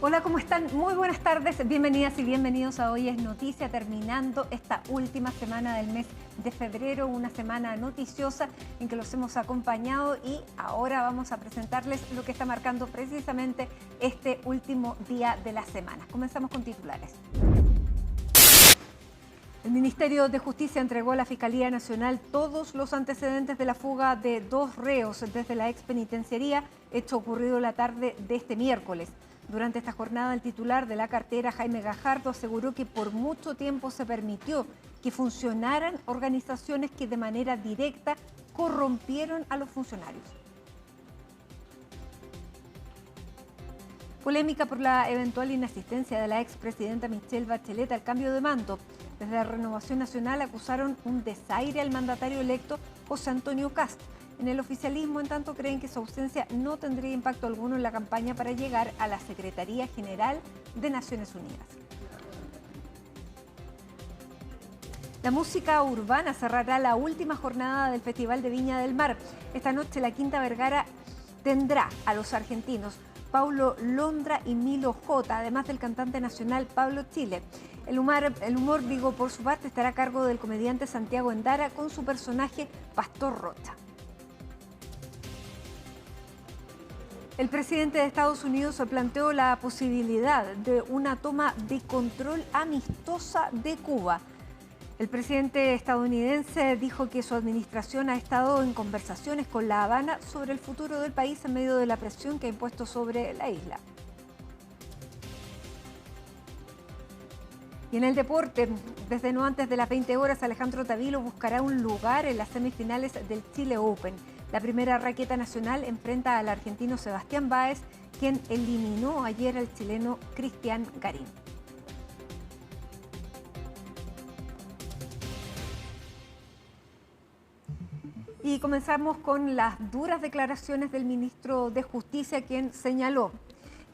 Hola, ¿cómo están? Muy buenas tardes, bienvenidas y bienvenidos a Hoy es Noticia, terminando esta última semana del mes de febrero, una semana noticiosa en que los hemos acompañado y ahora vamos a presentarles lo que está marcando precisamente este último día de la semana. Comenzamos con titulares. El Ministerio de Justicia entregó a la Fiscalía Nacional todos los antecedentes de la fuga de 2 reos desde la expenitenciaría, hecho ocurrido la tarde de este miércoles. Durante esta jornada, el titular de la cartera, Jaime Gajardo, aseguró que por mucho tiempo se permitió que funcionaran organizaciones que de manera directa corrompieron a los funcionarios. Polémica por la eventual inasistencia de la expresidenta Michelle Bachelet al cambio de mando. Desde la Renovación Nacional acusaron un desaire al mandatario electo José Antonio Kast. En el oficialismo, en tanto, creen que su ausencia no tendría impacto alguno en la campaña para llegar a la Secretaría General de Naciones Unidas. La música urbana cerrará la última jornada del Festival de Viña del Mar. Esta noche la Quinta Vergara tendrá a los argentinos Paulo Londra y Milo J, además del cantante nacional Pablo Chile. El humor, por su parte, estará a cargo del comediante Santiago Endara con su personaje Pastor Rocha. El presidente de Estados Unidos planteó la posibilidad de una toma de control amistosa de Cuba. El presidente estadounidense dijo que su administración ha estado en conversaciones con La Habana sobre el futuro del país en medio de la presión que ha impuesto sobre la isla. Y en el deporte, desde no antes de las 20 horas, Alejandro Tavilo buscará un lugar en las semifinales del Chile Open. La primera raqueta nacional enfrenta al argentino Sebastián Báez, quien eliminó ayer al chileno Cristian Garín. Y comenzamos con las duras declaraciones del ministro de Justicia, quien señaló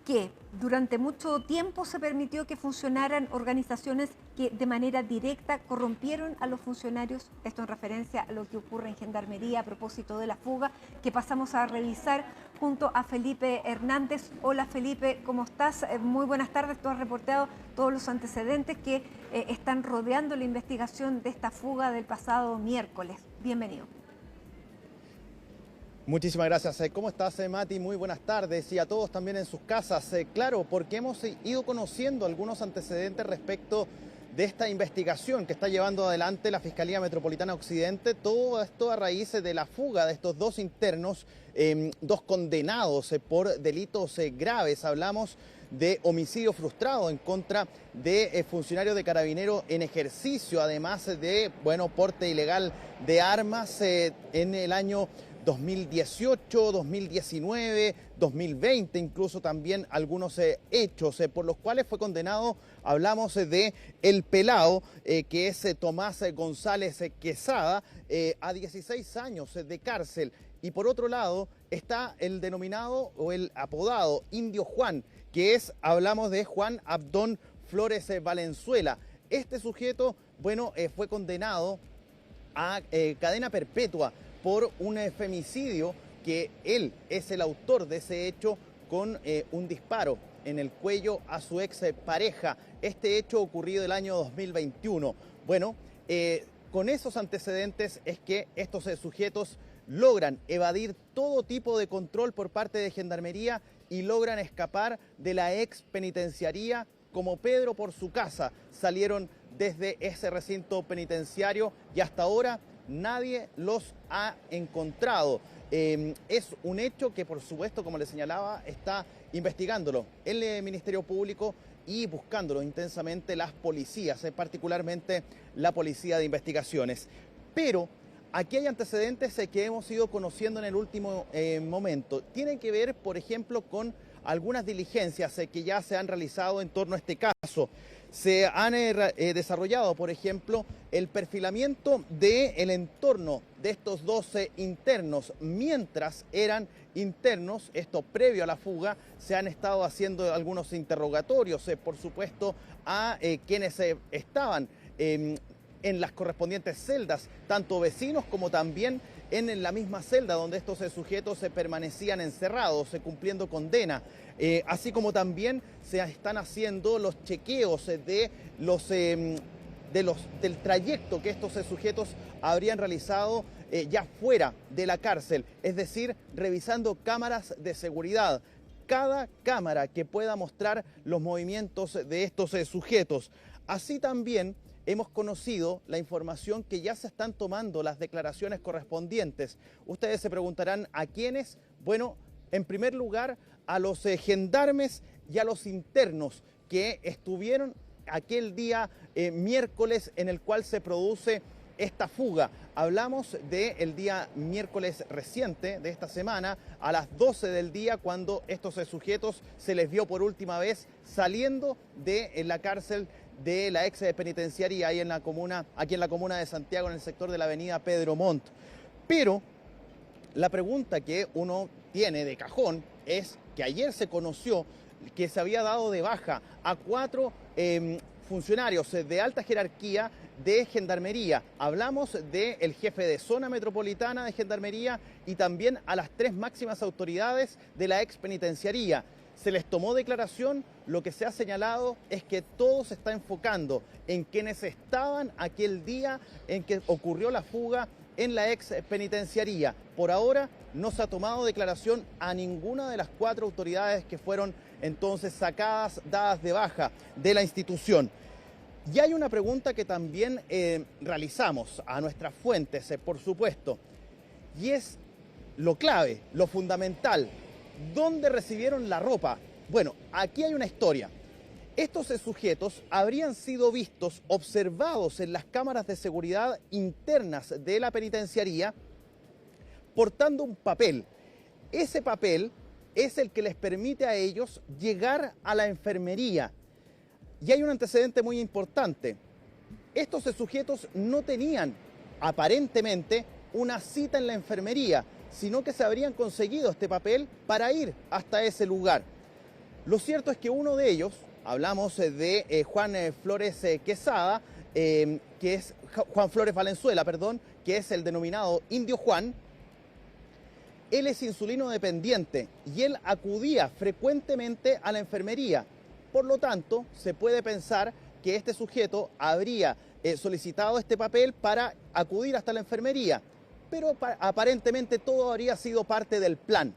que durante mucho tiempo se permitió que funcionaran organizaciones que de manera directa corrompieron a los funcionarios. Esto en referencia a lo que ocurre en Gendarmería a propósito de la fuga, que pasamos a revisar junto a Felipe Hernández. Hola Felipe, ¿cómo estás? Muy buenas tardes. Tú has reportado todos los antecedentes que están rodeando la investigación de esta fuga del pasado miércoles. Bienvenido. Muchísimas gracias. ¿Cómo estás, Mati? Muy buenas tardes y a todos también en sus casas. Claro, porque hemos ido conociendo algunos antecedentes respecto de esta investigación que está llevando adelante la Fiscalía Metropolitana Occidente. Todo esto a raíz de la fuga de estos 2 internos, 2 condenados por delitos graves. Hablamos de homicidio frustrado en contra de funcionarios de Carabineros en ejercicio, además de, porte ilegal de armas en el año 2018, 2019, 2020, incluso también algunos hechos por los cuales fue condenado. Hablamos de El Pelao, que es Tomás González Quesada, a 16 años de cárcel. Y por otro lado está el denominado o el apodado Indio Juan, que hablamos de Juan Abdón Flores Valenzuela. Este sujeto, fue condenado a cadena perpetua por un femicidio, que él es el autor de ese hecho con un disparo en el cuello a su ex pareja. Este hecho ocurrido el año 2021. Con esos antecedentes es que estos sujetos logran evadir todo tipo de control por parte de Gendarmería y logran escapar de la ex penitenciaría como Pedro por su casa. Salieron desde ese recinto penitenciario y hasta ahora nadie los ha encontrado. Es un hecho que, por supuesto, como le señalaba, está investigándolo el Ministerio Público y buscándolo intensamente las policías, particularmente la Policía de Investigaciones. Pero aquí hay antecedentes que hemos ido conociendo en el último momento. Tienen que ver, por ejemplo, con algunas diligencias que ya se han realizado en torno a este caso. Se han desarrollado, por ejemplo, el perfilamiento del entorno de estos 12 internos. Mientras eran internos, esto previo a la fuga, se han estado haciendo algunos interrogatorios, por supuesto, a quienes estaban en las correspondientes celdas, tanto vecinos como también en la misma celda donde estos sujetos permanecían encerrados, cumpliendo condena. Así como también se están haciendo los chequeos del trayecto que estos sujetos habrían realizado ya fuera de la cárcel, es decir, revisando cámaras de seguridad. Cada cámara que pueda mostrar los movimientos de estos sujetos. Así también hemos conocido la información que ya se están tomando las declaraciones correspondientes. Ustedes se preguntarán ¿a quiénes? Bueno, en primer lugar a los gendarmes y a los internos que estuvieron aquel día miércoles en el cual se produce esta fuga. Hablamos del día miércoles reciente de esta semana, a las 12 del día, cuando estos sujetos se les vio por última vez saliendo de la cárcel de la ex penitenciaría aquí en la comuna de Santiago, en el sector de la avenida Pedro Montt. Pero la pregunta que uno tiene de cajón es que ayer se conoció que se había dado de baja a 4 funcionarios de alta jerarquía de Gendarmería. Hablamos del jefe de zona metropolitana de Gendarmería y también a las 3 máximas autoridades de la ex penitenciaría. Se les tomó declaración. Lo que se ha señalado es que todo se está enfocando en quienes estaban aquel día en que ocurrió la fuga en la ex penitenciaría. Por ahora no se ha tomado declaración a ninguna de las 4 autoridades que fueron entonces sacadas, dadas de baja de la institución. Y hay una pregunta que también realizamos a nuestras fuentes, por supuesto, y es lo clave, lo fundamental. ¿Dónde recibieron la ropa? Bueno, aquí hay una historia. Estos sujetos habrían sido vistos, observados en las cámaras de seguridad internas de la penitenciaría, portando un papel. Ese papel es el que les permite a ellos llegar a la enfermería. Y hay un antecedente muy importante. Estos sujetos no tenían, aparentemente, una cita en la enfermería, sino que se habrían conseguido este papel para ir hasta ese lugar. Lo cierto es que uno de ellos, hablamos de Juan Flores Quesada, que es Juan Flores Valenzuela, perdón, que es el denominado Indio Juan. Él es insulino dependiente y él acudía frecuentemente a la enfermería. Por lo tanto, se puede pensar que este sujeto habría solicitado este papel para acudir hasta la enfermería, pero aparentemente todo habría sido parte del plan.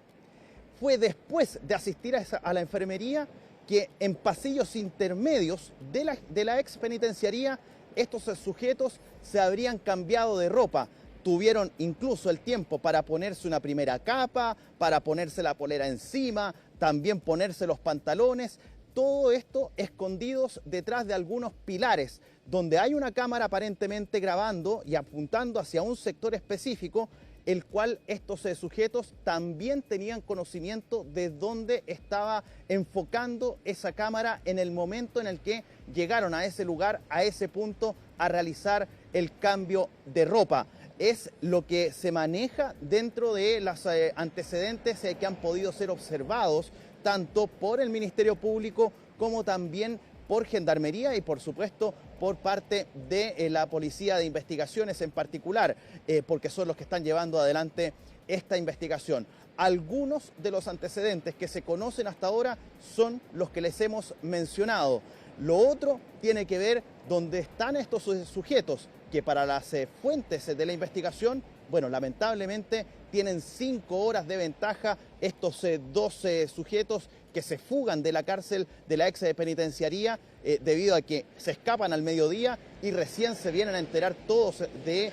Fue después de asistir a la enfermería que en pasillos intermedios de la ex penitenciaría estos sujetos se habrían cambiado de ropa. Tuvieron incluso el tiempo para ponerse una primera capa, para ponerse la polera encima, también ponerse los pantalones. Todo esto escondidos detrás de algunos pilares, donde hay una cámara aparentemente grabando y apuntando hacia un sector específico, el cual estos sujetos también tenían conocimiento de dónde estaba enfocando esa cámara en el momento en el que llegaron a ese lugar, a ese punto, a realizar el cambio de ropa. Es lo que se maneja dentro de los antecedentes que han podido ser observados tanto por el Ministerio Público como también por Gendarmería y por supuesto por parte de la Policía de Investigaciones en particular, porque son los que están llevando adelante esta investigación. Algunos de los antecedentes que se conocen hasta ahora son los que les hemos mencionado. Lo otro tiene que ver dónde están estos sujetos, que para las fuentes de la investigación, bueno, lamentablemente tienen 5 horas de ventaja estos 12 sujetos que se fugan de la cárcel de la ex penitenciaría debido a que se escapan al mediodía y recién se vienen a enterar todos de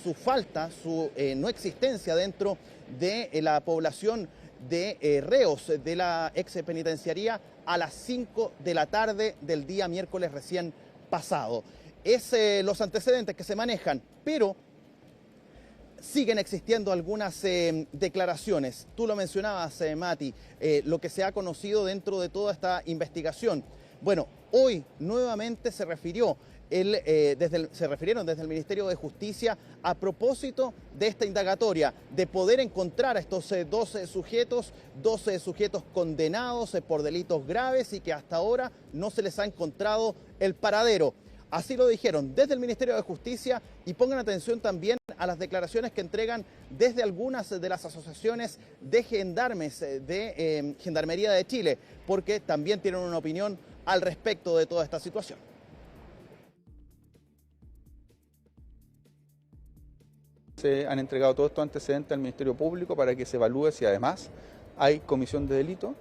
su falta, su no existencia dentro de la población de reos de la ex penitenciaría a las 5 de la tarde del día miércoles recién pasado. Es los antecedentes que se manejan, pero siguen existiendo algunas declaraciones. Tú lo mencionabas, Mati, lo que se ha conocido dentro de toda esta investigación. Bueno, hoy nuevamente se refirieron desde el Ministerio de Justicia a propósito de esta indagatoria, de poder encontrar a estos 12 sujetos condenados por delitos graves y que hasta ahora no se les ha encontrado el paradero. Así lo dijeron desde el Ministerio de Justicia y pongan atención también a las declaraciones que entregan desde algunas de las asociaciones de gendarmes de Gendarmería de Chile, porque también tienen una opinión al respecto de toda esta situación. Se han entregado todos estos antecedentes al Ministerio Público para que se evalúe si además hay comisión de delito.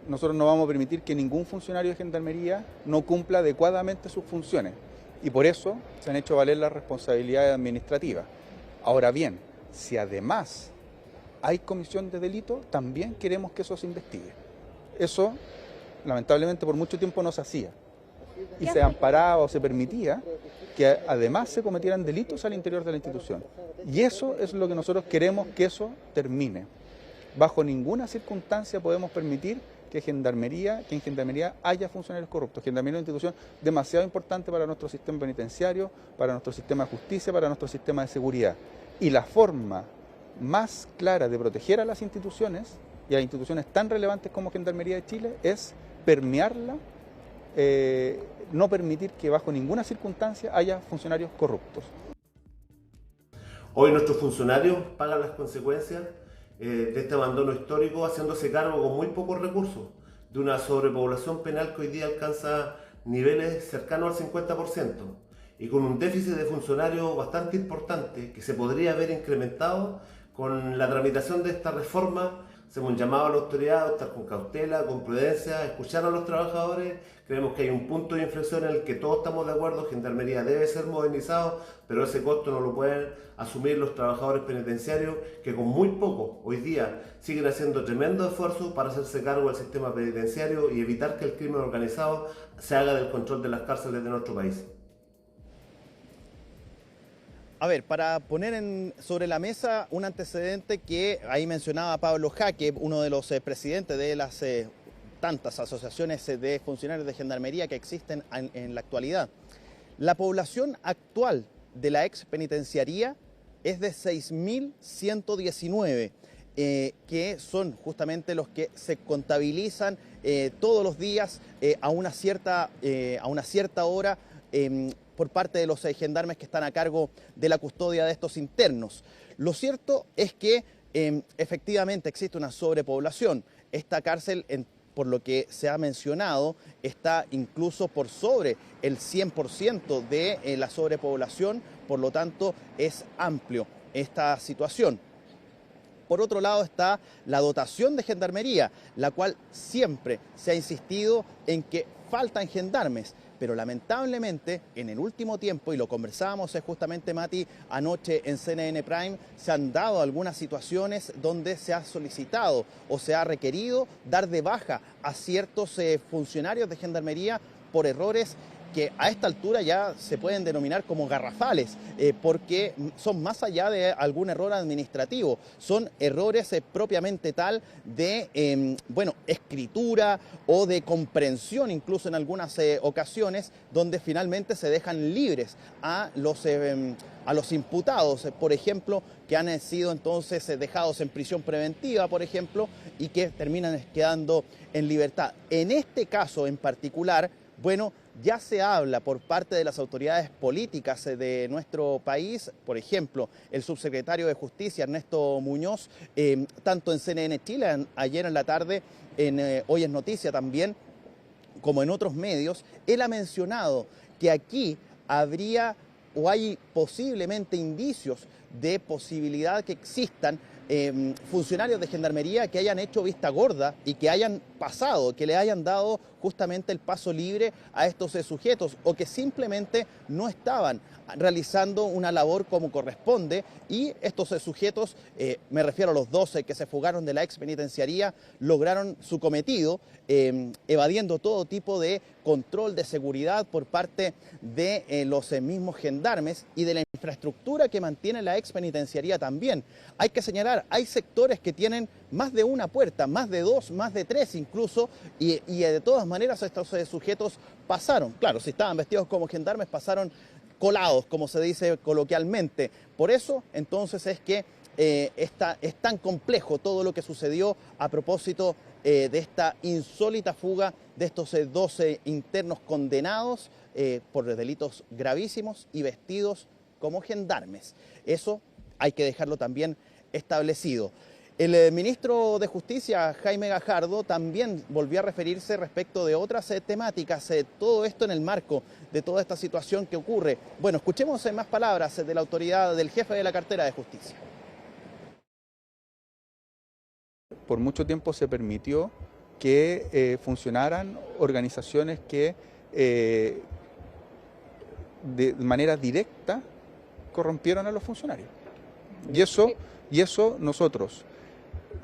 Nosotros no vamos a permitir que ningún funcionario de Gendarmería no cumpla adecuadamente sus funciones y por eso se han hecho valer las responsabilidades administrativas. Ahora bien, si además hay comisión de delito, también queremos que eso se investigue. Eso, lamentablemente, por mucho tiempo no se hacía y se amparaba o se permitía que además se cometieran delitos al interior de la institución. Y eso es lo que nosotros queremos que eso termine. Bajo ninguna circunstancia podemos permitir que en Gendarmería haya funcionarios corruptos. Gendarmería es una institución demasiado importante para nuestro sistema penitenciario, para nuestro sistema de justicia, para nuestro sistema de seguridad. Y la forma más clara de proteger a las instituciones, y a instituciones tan relevantes como Gendarmería de Chile, es permearla, no permitir que bajo ninguna circunstancia haya funcionarios corruptos. Hoy nuestros funcionarios pagan las consecuencias de este abandono histórico, haciéndose cargo con muy pocos recursos de una sobrepoblación penal que hoy día alcanza niveles cercanos al 50% y con un déficit de funcionarios bastante importante que se podría haber incrementado con la tramitación de esta reforma. Hacemos un llamado a la autoridad a estar con cautela, con prudencia, a escuchar a los trabajadores. Creemos que hay un punto de inflexión en el que todos estamos de acuerdo. Gendarmería debe ser modernizado, pero ese costo no lo pueden asumir los trabajadores penitenciarios, que con muy poco hoy día siguen haciendo tremendo esfuerzo para hacerse cargo del sistema penitenciario y evitar que el crimen organizado se haga del control de las cárceles de nuestro país. A ver, para poner sobre la mesa un antecedente que ahí mencionaba Pablo Jaque, uno de los presidentes de las tantas asociaciones de funcionarios de Gendarmería que existen en la actualidad. La población actual de la ex penitenciaría es de 6.119, que son justamente los que se contabilizan todos los días a una cierta hora por parte de los gendarmes que están a cargo de la custodia de estos internos. Lo cierto es que efectivamente existe una sobrepoblación. Esta cárcel, por lo que se ha mencionado, está incluso por sobre el 100% de la sobrepoblación, por lo tanto es amplio esta situación. Por otro lado está la dotación de gendarmería, la cual siempre se ha insistido en que faltan gendarmes, pero lamentablemente en el último tiempo, y lo conversábamos justamente Mati anoche en CNN Prime, se han dado algunas situaciones donde se ha solicitado o se ha requerido dar de baja a ciertos funcionarios de gendarmería por errores que a esta altura ya se pueden denominar como garrafales, porque son más allá de algún error administrativo, son errores propiamente tal de, escritura o de comprensión, incluso en algunas ocasiones, donde finalmente se dejan libres a los imputados, por ejemplo, que han sido entonces dejados en prisión preventiva, por ejemplo, y que terminan quedando en libertad. En este caso en particular, ya se habla por parte de las autoridades políticas de nuestro país, por ejemplo, el subsecretario de Justicia, Ernesto Muñoz, tanto en CNN Chile, ayer en la tarde, en Hoy es Noticia también, como en otros medios, él ha mencionado que aquí habría o hay posiblemente indicios de posibilidad que existan funcionarios de gendarmería que hayan hecho vista gorda y que hayan pasado, que le hayan dado justamente el paso libre a estos sujetos o que simplemente no estaban realizando una labor como corresponde y estos sujetos, me refiero a los 12 que se fugaron de la ex penitenciaría, lograron su cometido evadiendo todo tipo de control de seguridad por parte de los mismos gendarmes y de la infraestructura que mantiene la ex penitenciaría también. Hay que señalar, hay sectores que tienen más de una puerta, más de dos, más de tres incluso, y de todas maneras estos sujetos pasaron. Claro, si estaban vestidos como gendarmes, pasaron colados, como se dice coloquialmente. Por eso, entonces, es que es tan complejo todo lo que sucedió a propósito de esta insólita fuga de estos 12 internos condenados por delitos gravísimos y vestidos como gendarmes. Eso hay que dejarlo también establecido. El ministro de Justicia, Jaime Gajardo, también volvió a referirse respecto de otras temáticas, todo esto en el marco de toda esta situación que ocurre. Bueno, escuchemos más palabras de la autoridad, del jefe de la cartera de Justicia. Por mucho tiempo se permitió que funcionaran organizaciones que de manera directa corrompieron a los funcionarios. Y eso nosotros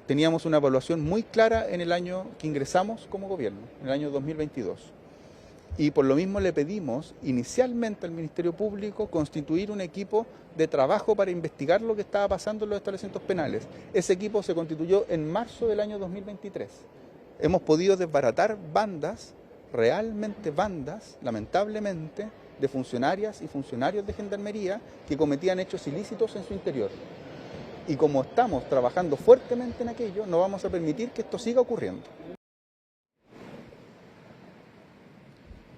teníamos una evaluación muy clara en el año que ingresamos como gobierno, en el año 2022. Y por lo mismo le pedimos inicialmente al Ministerio Público constituir un equipo de trabajo para investigar lo que estaba pasando en los establecimientos penales. Ese equipo se constituyó en marzo del año 2023. Hemos podido desbaratar bandas, realmente bandas, lamentablemente, de funcionarias y funcionarios de Gendarmería que cometían hechos ilícitos en su interior. Y como estamos trabajando fuertemente en aquello, no vamos a permitir que esto siga ocurriendo.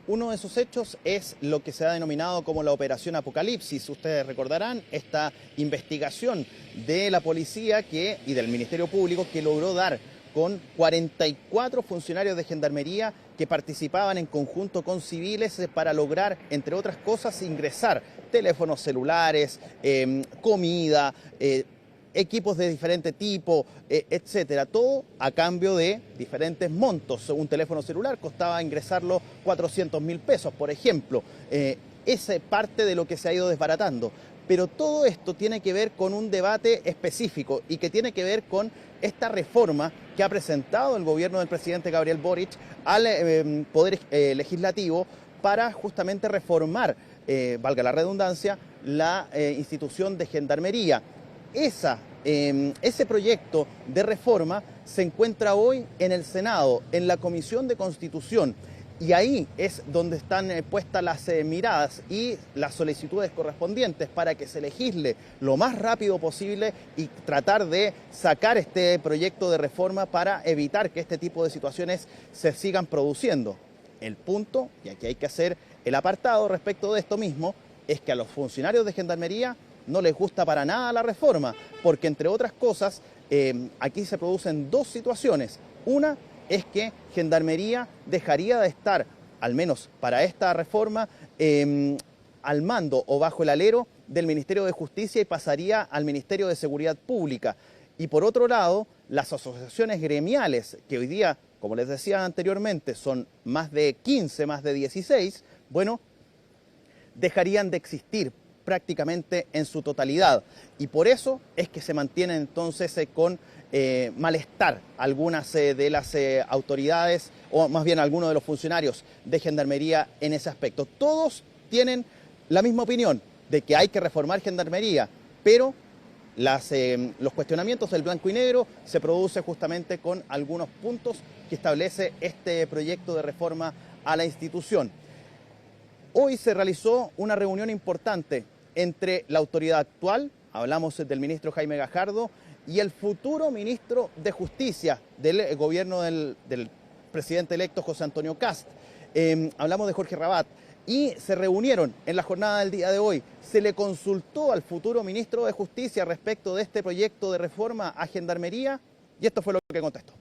Uno de esos hechos es lo que se ha denominado como la Operación Apocalipsis. Ustedes recordarán esta investigación de la policía y del Ministerio Público que logró dar con 44 funcionarios de Gendarmería que participaban en conjunto con civiles para lograr, entre otras cosas, ingresar teléfonos celulares, comida, equipos de diferente tipo, etcétera, todo a cambio de diferentes montos. Un teléfono celular costaba ingresarlo 400.000 pesos, por ejemplo. Es parte de lo que se ha ido desbaratando. Pero todo esto tiene que ver con un debate específico y que tiene que ver con esta reforma que ha presentado el gobierno del presidente Gabriel Boric al Poder Legislativo para justamente reformar, valga la redundancia, la institución de Gendarmería. Ese proyecto de reforma se encuentra hoy en el Senado, en la Comisión de Constitución, y ahí es donde están puestas las miradas y las solicitudes correspondientes para que se legisle lo más rápido posible y tratar de sacar este proyecto de reforma para evitar que este tipo de situaciones se sigan produciendo. El punto, y aquí hay que hacer el apartado respecto de esto mismo, es que a los funcionarios de Gendarmería no les gusta para nada la reforma, porque entre otras cosas, aquí se producen dos situaciones. Una es que Gendarmería dejaría de estar, al menos para esta reforma, al mando o bajo el alero del Ministerio de Justicia y pasaría al Ministerio de Seguridad Pública. Y por otro lado, las asociaciones gremiales, que hoy día, como les decía anteriormente, son más de 15, más de 16, bueno, dejarían de existir prácticamente en su totalidad. Y por eso es que se mantiene entonces con malestar algunas de las autoridades, o más bien algunos de los funcionarios de Gendarmería en ese aspecto. Todos tienen la misma opinión de que hay que reformar Gendarmería, pero los cuestionamientos del blanco y negro se produce justamente con algunos puntos que establece este proyecto de reforma a la institución. Hoy se realizó una reunión importante entre la autoridad actual, hablamos del ministro Jaime Gajardo, y el futuro ministro de Justicia del gobierno del presidente electo José Antonio Kast. Hablamos de Jorge Rabat. Y se reunieron en la jornada del día de hoy. Se le consultó al futuro ministro de Justicia respecto de este proyecto de reforma a Gendarmería y esto fue lo que contestó.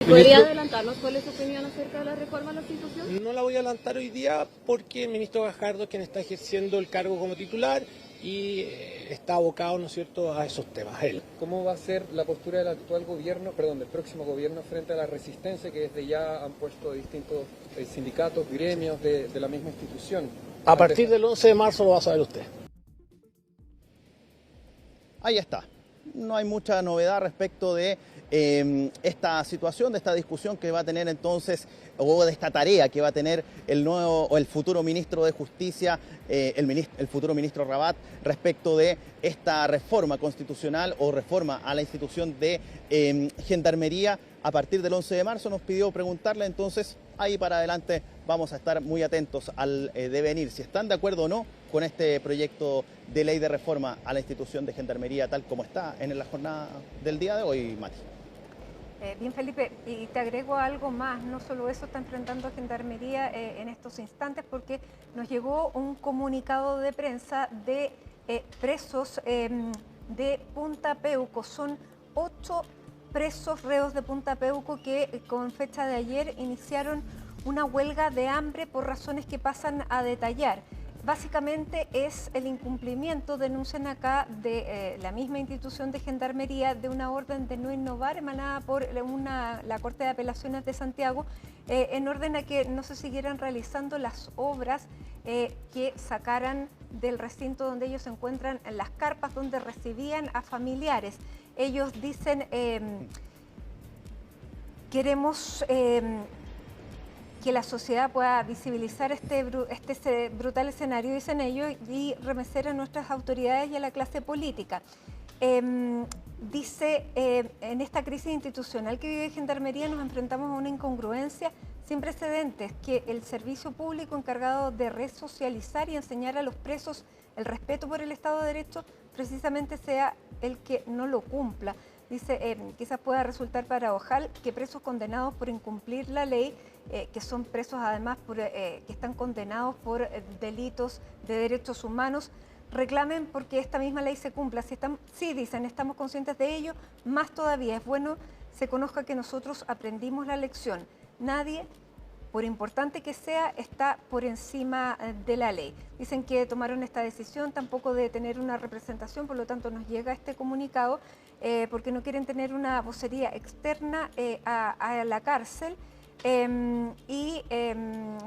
¿Podría adelantarnos cuál es su opinión acerca de la reforma a la institución? No la voy a adelantar hoy día porque el ministro Gajardo es quien está ejerciendo el cargo como titular y está abocado, ¿no es cierto?, a esos temas. Él. ¿Cómo va a ser la postura del actual gobierno, del próximo gobierno frente a la resistencia que desde ya han puesto distintos sindicatos, gremios de la misma institución? A partir del 11 de marzo lo va a saber usted. Ahí está. No hay mucha novedad respecto de esta situación, de esta discusión que va a tener entonces, o de esta tarea que va a tener el futuro ministro de Justicia, el futuro ministro Rabat, respecto de esta reforma constitucional o reforma a la institución de Gendarmería a partir del 11 de marzo. Nos pidió preguntarle, entonces ahí para adelante vamos a estar muy atentos al devenir, si están de acuerdo o no con este proyecto de ley de reforma a la institución de Gendarmería tal como está en la jornada del día de hoy, Mati. Bien, Felipe, y te agrego algo más, no solo eso está enfrentando a Gendarmería en estos instantes, porque nos llegó un comunicado de prensa de presos de Punta Peuco. Son 8 presos reos de Punta Peuco que con fecha de ayer iniciaron una huelga de hambre por razones que pasan a detallar. Básicamente es el incumplimiento, denuncian acá, de la misma institución de Gendarmería, de una orden de no innovar emanada por la Corte de Apelaciones de Santiago, en orden a que no se siguieran realizando las obras que sacaran del recinto donde ellos se encuentran, en las carpas donde recibían a familiares. Ellos dicen, queremos que la sociedad pueda visibilizar este brutal escenario, dicen ellos, y remecer a nuestras autoridades y a la clase política. Dice, en esta crisis institucional que vive Gendarmería nos enfrentamos a una incongruencia sin precedentes, que el servicio público encargado de resocializar y enseñar a los presos el respeto por el Estado de Derecho precisamente sea el que no lo cumpla. Dice, quizás pueda resultar paradojal que presos condenados por incumplir la ley, que son presos además que están condenados por delitos de derechos humanos, reclamen porque esta misma ley se cumpla. Sí, dicen, estamos conscientes de ello, más todavía es bueno se conozca que nosotros aprendimos la lección. Nadie, por importante que sea, está por encima de la ley. Dicen que tomaron esta decisión tampoco de tener una representación, por lo tanto nos llega este comunicado, porque no quieren tener una vocería externa a la cárcel.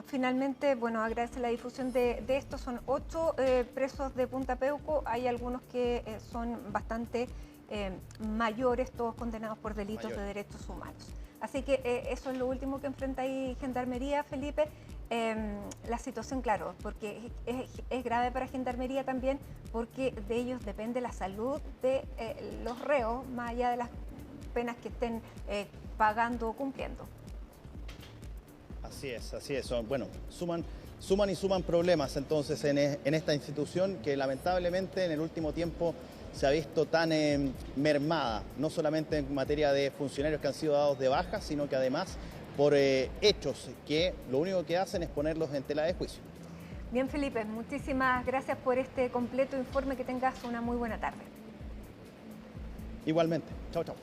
Finalmente, bueno, agradece la difusión de esto. Son 8 presos de Punta Peuco, hay algunos que son bastante mayores, todos condenados por delitos de derechos humanos. Así que eso es lo último que enfrenta ahí Gendarmería, Felipe. La situación, claro, porque es grave para Gendarmería también, porque de ellos depende la salud de los reos, más allá de las penas que estén pagando o cumpliendo. Así es, así es. Bueno, suman problemas entonces en esta institución que lamentablemente en el último tiempo se ha visto tan mermada, no solamente en materia de funcionarios que han sido dados de baja, sino que además por hechos que lo único que hacen es ponerlos en tela de juicio. Bien, Felipe, muchísimas gracias por este completo informe. Que tengas una muy buena tarde. Igualmente. Chao, chao.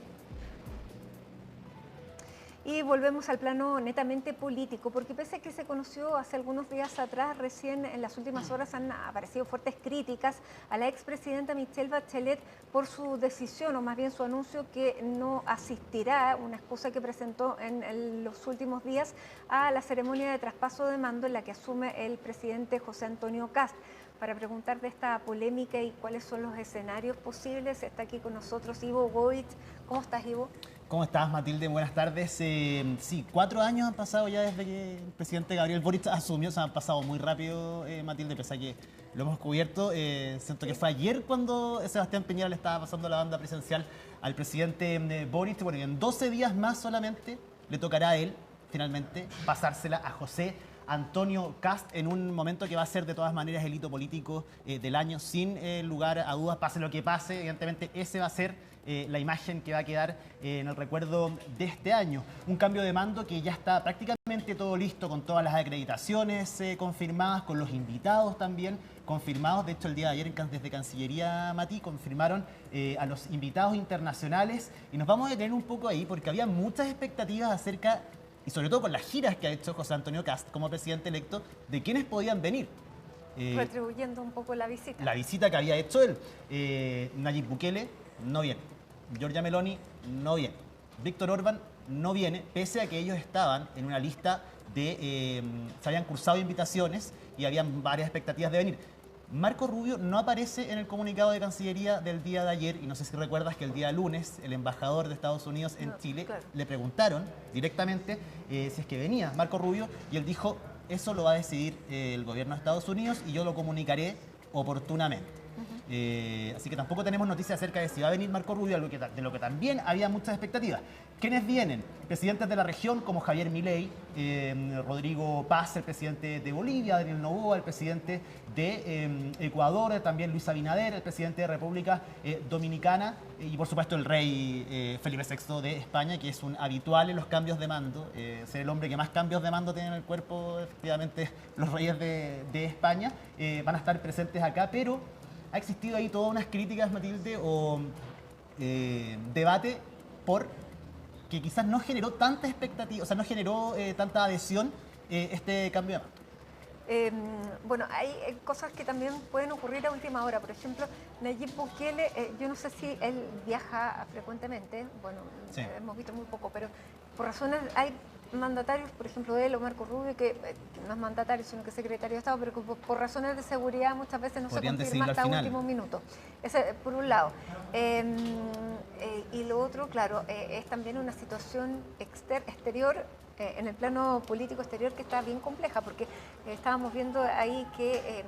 Y volvemos al plano netamente político, porque pese a que se conoció hace algunos días atrás, recién en las últimas horas han aparecido fuertes críticas a la expresidenta Michelle Bachelet por su decisión, o más bien su anuncio, que no asistirá, una excusa que presentó en los últimos días, a la ceremonia de traspaso de mando en la que asume el presidente José Antonio Kast. Para preguntar de esta polémica y cuáles son los escenarios posibles, está aquí con nosotros Ivo Goich. ¿Cómo estás, Ivo? ¿Cómo estás, Matilde? Buenas tardes. Sí, 4 años han pasado ya desde que el presidente Gabriel Boric asumió. Se han pasado muy rápido, Matilde, pese a que lo hemos cubierto. Siento que fue ayer cuando Sebastián Piñera le estaba pasando la banda presidencial al presidente Boric. Bueno, y en 12 días más solamente le tocará a él, finalmente, pasársela a José Antonio Kast en un momento que va a ser de todas maneras el hito político del año, sin lugar a dudas, pase lo que pase. Evidentemente ese va a ser la imagen que va a quedar en el recuerdo de este año. Un cambio de mando que ya está prácticamente todo listo, con todas las acreditaciones confirmadas, con los invitados también confirmados. De hecho, el día de ayer desde Cancillería, Mati, confirmaron a los invitados internacionales, y nos vamos a detener un poco ahí porque había muchas expectativas acerca, y sobre todo con las giras que ha hecho José Antonio Kast como presidente electo, de quiénes podían venir. Retribuyendo un poco la visita. La visita que había hecho él. Nayib Bukele no viene. Giorgia Meloni no viene. Víctor Orbán no viene, pese a que ellos estaban en una lista de... se habían cursado invitaciones y habían varias expectativas de venir. Marco Rubio no aparece en el comunicado de Cancillería del día de ayer, y no sé si recuerdas que el día lunes el embajador de Estados Unidos en Chile le preguntaron directamente si es que venía Marco Rubio, y él dijo, eso lo va a decidir el gobierno de Estados Unidos y yo lo comunicaré oportunamente. Así que tampoco tenemos noticias acerca de si va a venir Marco Rubio, de lo que también había muchas expectativas. ¿Quiénes vienen? Presidentes de la región como Javier Milei, Rodrigo Paz, el presidente de Bolivia, Daniel Noboa, el presidente de Ecuador, también Luis Abinader, el presidente de República Dominicana y por supuesto el rey Felipe VI de España, que es un habitual en los cambios de mando, ser el hombre que más cambios de mando tiene en el cuerpo, efectivamente, los reyes de España, van a estar presentes acá, pero ha existido ahí todas unas críticas, Matilde, o debate por que quizás no generó tanta expectativa, o sea, no generó tanta adhesión este cambio de mando. Bueno, hay cosas que también pueden ocurrir a última hora. Por ejemplo, Nayib Bukele, yo no sé si él viaja frecuentemente, bueno, Sí. Hemos visto muy poco, pero por razones, hay mandatarios, por ejemplo, él o Marco Rubio, que no es mandatario, sino que es secretario de Estado, pero que por razones de seguridad muchas veces no Podrían se confirma decirlo hasta al final. último minuto. Ese, por un lado. Y lo otro, claro, es también una situación exterior, en el plano político exterior, que está bien compleja, porque estábamos viendo ahí que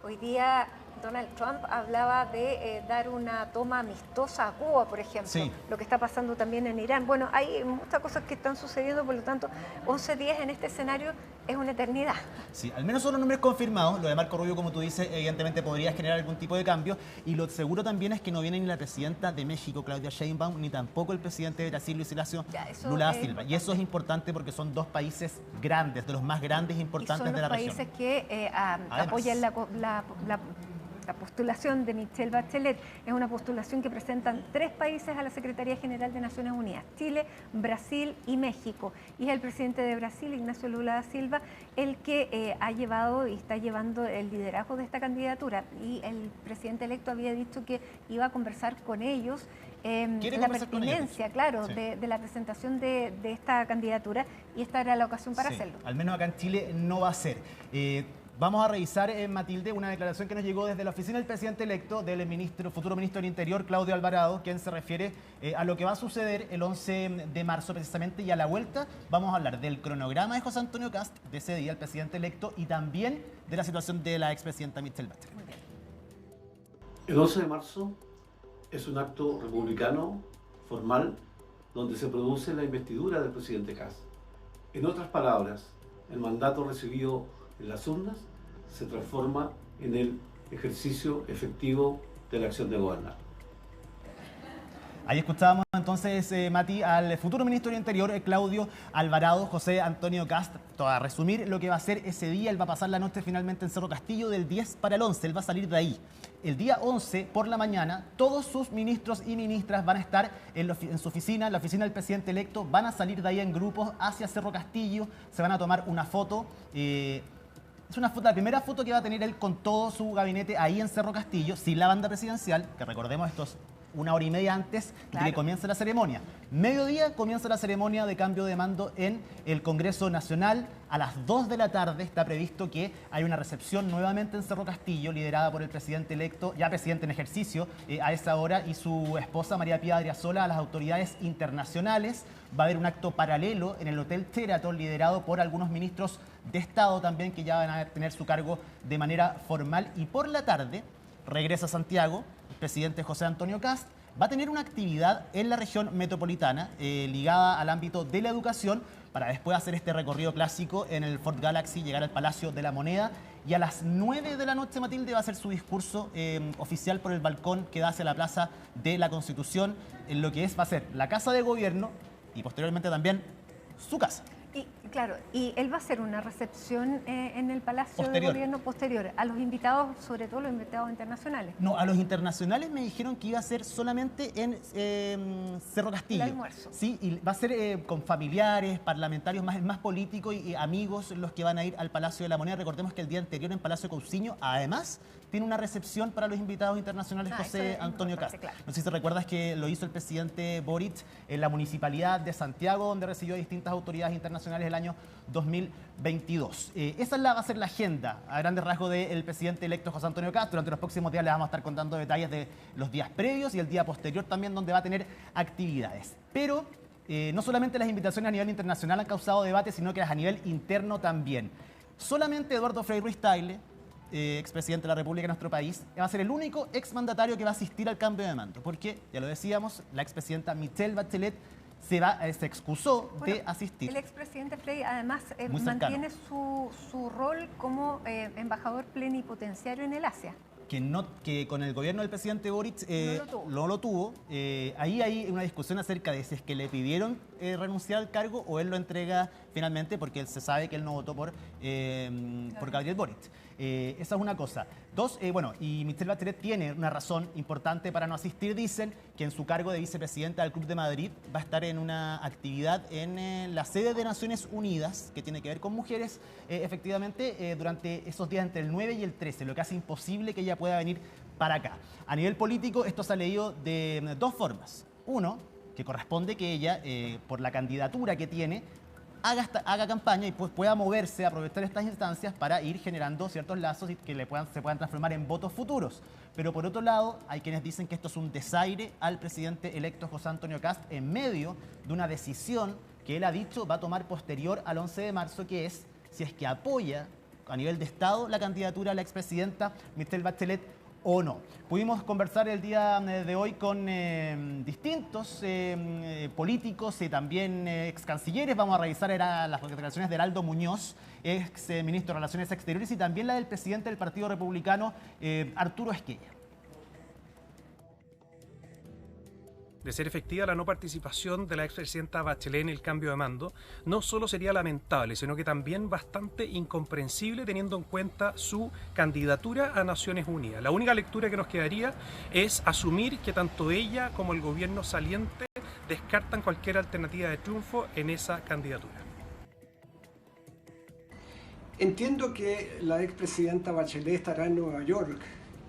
hoy día Donald Trump hablaba de dar una toma amistosa a Cuba, por ejemplo, Sí. lo que está pasando también en Irán. Bueno, hay muchas cosas que están sucediendo, por lo tanto, 11 días en este escenario es una eternidad. Sí, al menos son los nombres confirmados. Lo de Marco Rubio, como tú dices, evidentemente podría generar algún tipo de cambio. Y lo seguro también es que no viene ni la presidenta de México, Claudia Sheinbaum, ni tampoco el presidente de Brasil, Luis Inacio Ya, eso Lula da es Silva. Y importante. eso es importante porque son dos países grandes, de los más grandes e importantes Y son de la los región. países que Además. apoyan la postulación de Michelle Bachelet. Es una postulación que presentan 3 países a la Secretaría General de Naciones Unidas: Chile, Brasil y México. Y es el presidente de Brasil, Ignacio Lula da Silva, el que ha llevado y está llevando el liderazgo de esta candidatura. Y el presidente electo había dicho que iba a conversar con ellos ¿Quiere la conversar con ellos? pertinencia, claro, Sí. de la presentación de esta candidatura, y esta era la ocasión para Sí, hacerlo. al menos acá en Chile no va a ser. Vamos a revisar, Matilde, una declaración que nos llegó desde la oficina del presidente electo, del futuro ministro del Interior, Claudio Alvarado, quien se refiere a lo que va a suceder el 11 de marzo precisamente, y a la vuelta vamos a hablar del cronograma de José Antonio Kast, de ese día, el presidente electo, y también de la situación de la expresidenta Michelle Bachelet. Muy bien. El 11 de marzo es un acto republicano, formal, donde se produce la investidura del presidente Kast. En otras palabras, el mandato recibido en las urnas se transforma en el ejercicio efectivo de la acción de gobernar. Ahí escuchábamos entonces, Mati, al futuro ministro del Interior, Claudio Alvarado, José Antonio Kast. A resumir lo que va a hacer ese día, él va a pasar la noche finalmente en Cerro Castillo del 10 para el 11, él va a salir de ahí. El día 11, por la mañana, todos sus ministros y ministras van a estar en su oficina, en la oficina del presidente electo, van a salir de ahí en grupos hacia Cerro Castillo, se van a tomar una foto. Es la primera foto que va a tener él con todo su gabinete ahí en Cerro Castillo, sin la banda presidencial, que recordemos esto es 1 hora y media antes de que comience la ceremonia. Mediodía comienza la ceremonia de cambio de mando en el Congreso Nacional. A las 2 de la tarde está previsto que hay una recepción nuevamente en Cerro Castillo, liderada por el presidente electo, ya presidente en ejercicio, a esa hora, y su esposa María Pía Adriasola, a las autoridades internacionales. Va a haber un acto paralelo en el Hotel Sheraton, liderado por algunos ministros de Estado también, que ya van a tener su cargo de manera formal. Y por la tarde regresa a Santiago el presidente José Antonio Kast. Va a tener una actividad en la región metropolitana ligada al ámbito de la educación, para después hacer este recorrido clásico en el Fort Galaxy, llegar al Palacio de la Moneda, y a las 9 de la noche, Matilde, va a hacer su discurso oficial por el balcón que da hacia la Plaza de la Constitución, en lo que va a ser la Casa de Gobierno y posteriormente también su casa. Y claro, y él va a hacer una recepción en el Palacio Posterior. de Gobierno posterior a los invitados, sobre todo los invitados internacionales. No, a los internacionales me dijeron que iba a ser solamente en Cerro Castillo. El almuerzo. Sí, y va a ser con familiares, parlamentarios más políticos y amigos los que van a ir al Palacio de la Moneda. Recordemos que el día anterior en Palacio Cousiño, además, tiene una recepción para los invitados internacionales, José eso es Antonio Kast. importante, claro. No sé si te recuerdas que lo hizo el presidente Boric en la Municipalidad de Santiago, donde recibió a distintas autoridades internacionales el año 2022. Esa va a ser la agenda, a grandes rasgos, del presidente electo José Antonio Kast. Durante los próximos días les vamos a estar contando detalles de los días previos y el día posterior también, donde va a tener actividades. Pero no solamente las invitaciones a nivel internacional han causado debate, sino que a nivel interno también. Solamente Eduardo Frei Ruiz-Tagle, expresidente de la República de nuestro país, va a ser el único exmandatario que va a asistir al cambio de mando, porque, ya lo decíamos, la expresidenta Michelle Bachelet se excusó de asistir. El expresidente Frey además mantiene su rol como embajador plenipotenciario en el Asia. Que con el gobierno del presidente Boric no lo tuvo. Ahí hay una discusión acerca de si es que le pidieron renunciar al cargo o él lo entrega finalmente, porque él se sabe que él no votó por Gabriel Boric. Esa es una cosa. Dos, y Michelle Bachelet tiene una razón importante para no asistir. Dicen que en su cargo de vicepresidenta del Club de Madrid va a estar en una actividad en la sede de Naciones Unidas, que tiene que ver con mujeres, efectivamente, durante esos días entre el 9 y el 13, lo que hace imposible que ella pueda venir para acá. A nivel político, esto se ha leído de dos formas. Uno, que corresponde que ella, por la candidatura que tiene, haga campaña y pues pueda moverse, aprovechar estas instancias para ir generando ciertos lazos y que se puedan transformar en votos futuros. Pero por otro lado, hay quienes dicen que esto es un desaire al presidente electo José Antonio Kast en medio de una decisión que él ha dicho va a tomar posterior al 11 de marzo, que es si es que apoya a nivel de Estado la candidatura a la expresidenta Michelle Bachelet o no. Pudimos conversar el día de hoy con distintos políticos y también ex cancilleres. Vamos a revisar las declaraciones de Heraldo Muñoz, ex ministro de Relaciones Exteriores, y también la del presidente del Partido Republicano, Arturo Esquella. De ser efectiva la no participación de la expresidenta Bachelet en el cambio de mando, no solo sería lamentable, sino que también bastante incomprensible teniendo en cuenta su candidatura a Naciones Unidas. La única lectura que nos quedaría es asumir que tanto ella como el gobierno saliente descartan cualquier alternativa de triunfo en esa candidatura. Entiendo que la expresidenta Bachelet estará en Nueva York,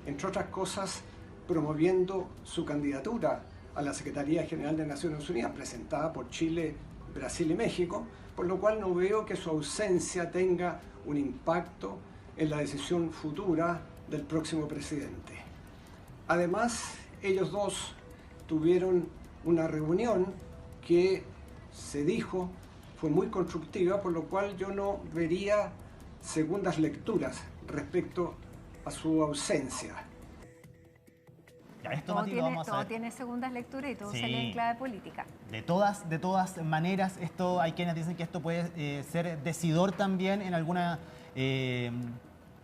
entre otras cosas, promoviendo su candidatura a la Secretaría General de Naciones Unidas, presentada por Chile, Brasil y México, por lo cual no veo que su ausencia tenga un impacto en la decisión futura del próximo presidente. Además, ellos dos tuvieron una reunión que se dijo fue muy constructiva, por lo cual yo no vería segundas lecturas respecto a su ausencia. Todo tiene segundas lecturas y todo se lee en clave política. De todas maneras, hay quienes dicen que esto puede ser decidor también en alguna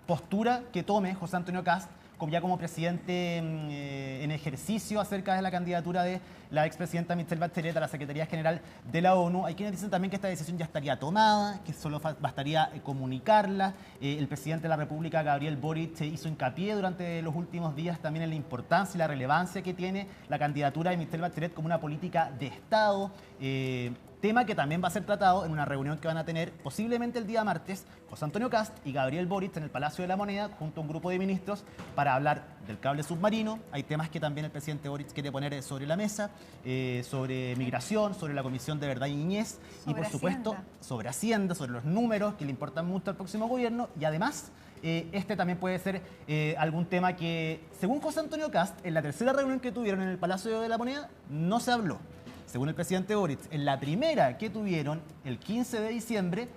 postura que tome José Antonio Kast, ya como presidente en ejercicio acerca de la candidatura de la expresidenta Michelle Bachelet a la Secretaría General de la ONU. Hay quienes dicen también que esta decisión ya estaría tomada, que solo bastaría comunicarla. El presidente de la República, Gabriel Boric, hizo hincapié durante los últimos días también en la importancia y la relevancia que tiene la candidatura de Michelle Bachelet como una política de Estado. Tema que también va a ser tratado en una reunión que van a tener posiblemente el día martes José Antonio Kast y Gabriel Boric en el Palacio de la Moneda junto a un grupo de ministros para hablar del cable submarino. Hay temas que también el presidente Boric quiere poner sobre la mesa, sobre migración, sobre la Comisión de Verdad y Niñez y por supuesto sobre Hacienda, sobre los números que le importan mucho al próximo gobierno y además este también puede ser algún tema que, según José Antonio Kast, en la tercera reunión que tuvieron en el Palacio de la Moneda no se habló. Según el presidente Boric, en la primera que tuvieron, el 15 de diciembre,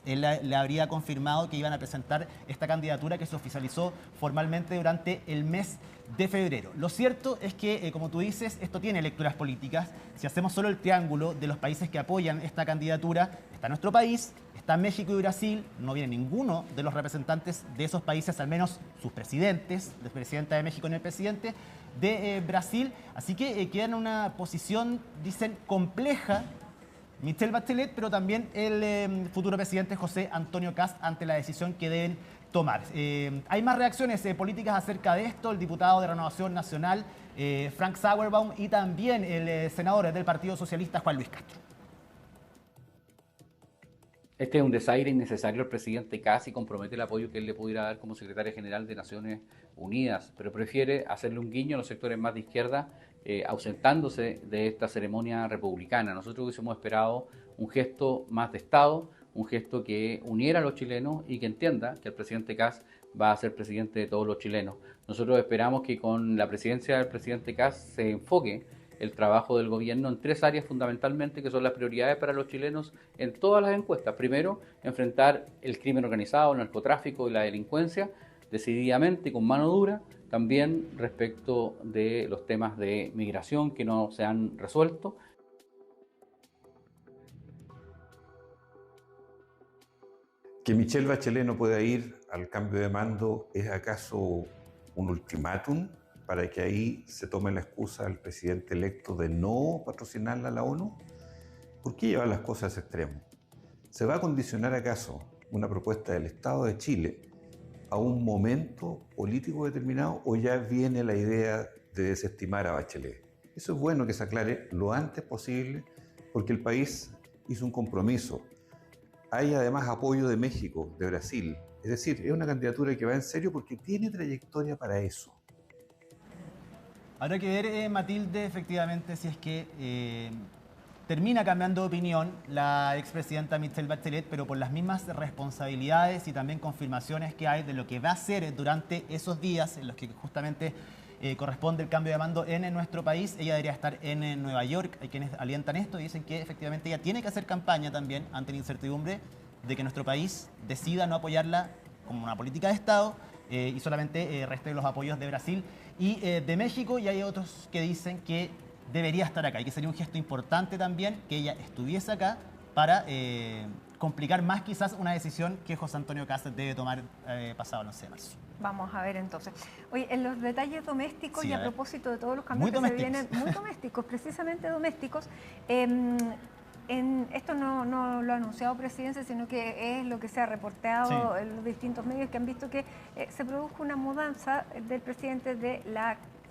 él le habría confirmado que iban a presentar esta candidatura que se oficializó formalmente durante el mes de febrero. Lo cierto es que, como tú dices, esto tiene lecturas políticas. Si hacemos solo el triángulo de los países que apoyan esta candidatura, está nuestro país, está México y Brasil, no viene ninguno de los representantes de esos países, al menos sus presidentes, el presidente de México y el presidente de Brasil, así que queda en una posición, dicen, compleja Michelle Bachelet, pero también el futuro presidente José Antonio Kast ante la decisión que deben tomar. Hay más reacciones políticas acerca de esto, el diputado de Renovación Nacional, Frank Sauerbaum, y también el senador del Partido Socialista, Juan Luis Castro. Este es un desaire innecesario al presidente Kast y compromete el apoyo que él le pudiera dar como secretario general de Naciones Unidas, pero prefiere hacerle un guiño a los sectores más de izquierda, ausentándose de esta ceremonia republicana. Nosotros hubiésemos esperado un gesto más de Estado, un gesto que uniera a los chilenos y que entienda que el presidente Kast va a ser presidente de todos los chilenos. Nosotros esperamos que con la presidencia del presidente Kast se enfoque el trabajo del gobierno en tres áreas fundamentalmente, que son las prioridades para los chilenos en todas las encuestas. Primero, enfrentar el crimen organizado, el narcotráfico y la delincuencia. decididamente y con mano dura, también respecto de los temas de migración que no se han resuelto. ¿Que Michelle Bachelet no pueda ir al cambio de mando es acaso un ultimátum para que ahí se tome la excusa del presidente electo de no patrocinarla a la ONU? ¿Por qué llevar las cosas a ese extremo? ¿Se va a condicionar acaso una propuesta del Estado de Chile a un momento político determinado o ya viene la idea de desestimar a Bachelet? Eso es bueno que se aclare lo antes posible porque el país hizo un compromiso. Hay además apoyo de México, de Brasil. Es decir, es una candidatura que va en serio porque tiene trayectoria para eso. Habrá que ver, Matilde, efectivamente, si es que termina cambiando de opinión la expresidenta Michelle Bachelet, pero por las mismas responsabilidades y también confirmaciones que hay de lo que va a hacer durante esos días en los que justamente corresponde el cambio de mando en nuestro país. Ella debería estar en Nueva York. Hay quienes alientan esto y dicen que efectivamente ella tiene que hacer campaña también ante la incertidumbre de que nuestro país decida no apoyarla como una política de Estado y solamente reste los apoyos de Brasil y de México. Y hay otros que dicen que debería estar acá y que sería un gesto importante también que ella estuviese acá para complicar más quizás una decisión que José Antonio Kast debe tomar pasado el 11 de marzo. Vamos a ver entonces. Oye, en los detalles domésticos sí, y a propósito de todos los cambios que se vienen, muy domésticos, precisamente domésticos, esto no lo ha anunciado Presidencia, sino que es lo que se ha reportado en los distintos medios que han visto que se produjo una mudanza del presidente del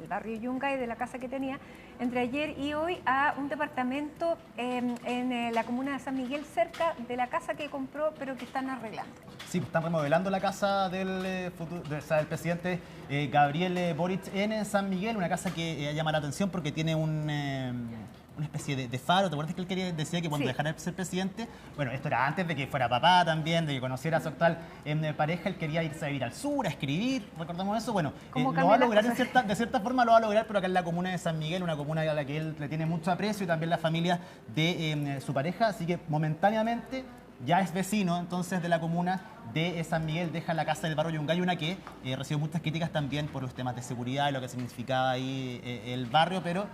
barrio Yungay, de la casa que tenía, entre ayer y hoy a un departamento en la comuna de San Miguel, cerca de la casa que compró, pero que están arreglando. Sí, están remodelando la casa del presidente Gabriel Boric en San Miguel, una casa que llama la atención porque tiene una especie de faro. ¿Te acuerdas que él decía que cuando dejara de ser presidente, bueno, esto era antes de que fuera papá también, de que conociera a su actual pareja, él quería irse a vivir al sur, a escribir, recordamos eso? Bueno, lo va a lograr de cierta forma, lo va a lograr, pero acá en la comuna de San Miguel, una comuna a la que él le tiene mucho aprecio y también la familia de su pareja, así que momentáneamente ya es vecino entonces de la comuna de San Miguel, deja la casa del barrio Yungay, una que recibió muchas críticas también por los temas de seguridad y lo que significaba ahí el barrio, pero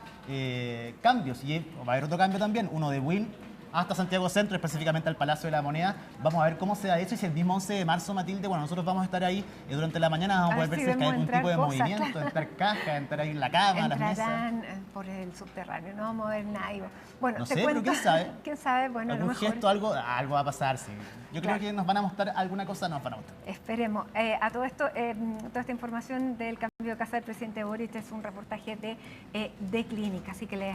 cambios, y va a haber otro cambio también, uno de Buin hasta Santiago Centro, específicamente al Palacio de la Moneda. Vamos a ver cómo se ha hecho y si el mismo 11 de marzo, Matilde, bueno, nosotros vamos a estar ahí durante la mañana, vamos a poder ver si es que hay algún tipo de movimiento, claro. Entrar cajas, entrar ahí en la cama, las mesas. Entrarán por el subterráneo, no vamos a ver nada. Bueno, no sé, pero quién sabe. ¿Quién sabe? Bueno, algún gesto, algo va a pasar, sí. Yo creo que nos van a mostrar alguna cosa, nos van a mostrar. Esperemos. A todo esto, toda esta información del cambio de casa del presidente Boric es un reportaje de Clínica, así que les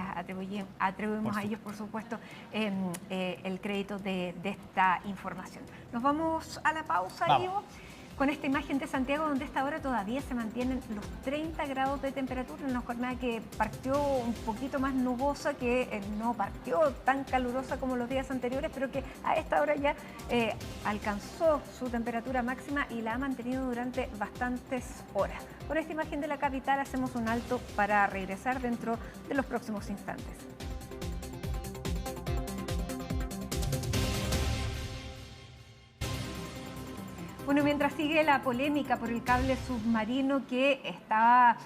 atribuimos a ellos, por supuesto, el crédito de esta información. Nos vamos a la pausa, Ivo, con esta imagen de Santiago, donde a esta hora todavía se mantienen los 30 grados de temperatura, en una jornada que partió un poquito más nubosa, que no partió tan calurosa como los días anteriores, pero que a esta hora ya alcanzó su temperatura máxima y la ha mantenido durante bastantes horas. Con esta imagen de la capital hacemos un alto para regresar dentro de los próximos instantes. Bueno, mientras sigue la polémica por el cable submarino que estaba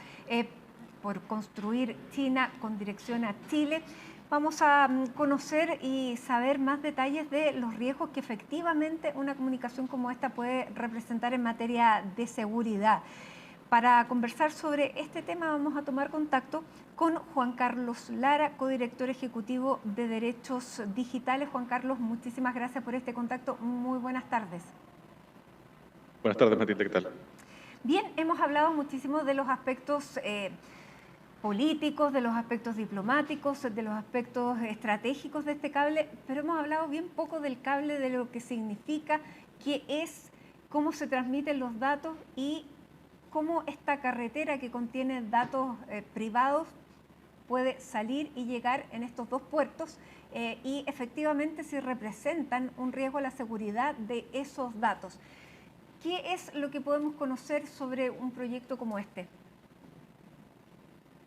por construir China con dirección a Chile, vamos a conocer y saber más detalles de los riesgos que efectivamente una comunicación como esta puede representar en materia de seguridad. Para conversar sobre este tema vamos a tomar contacto con Juan Carlos Lara, codirector ejecutivo de Derechos Digitales. Juan Carlos, muchísimas gracias por este contacto. Muy buenas tardes. Buenas tardes, Matilde, ¿qué tal? Bien, hemos hablado muchísimo de los aspectos políticos, de los aspectos diplomáticos, de los aspectos estratégicos de este cable, pero hemos hablado bien poco del cable, de lo que significa, qué es, cómo se transmiten los datos y cómo esta carretera que contiene datos privados puede salir y llegar en estos dos puertos y efectivamente si representan un riesgo a la seguridad de esos datos. ¿Qué es lo que podemos conocer sobre un proyecto como este?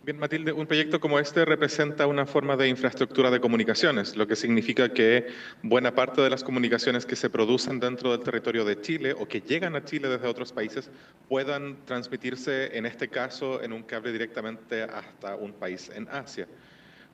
Bien, Matilde, un proyecto como este representa una forma de infraestructura de comunicaciones, lo que significa que buena parte de las comunicaciones que se producen dentro del territorio de Chile o que llegan a Chile desde otros países puedan transmitirse, en este caso, en un cable directamente hasta un país en Asia.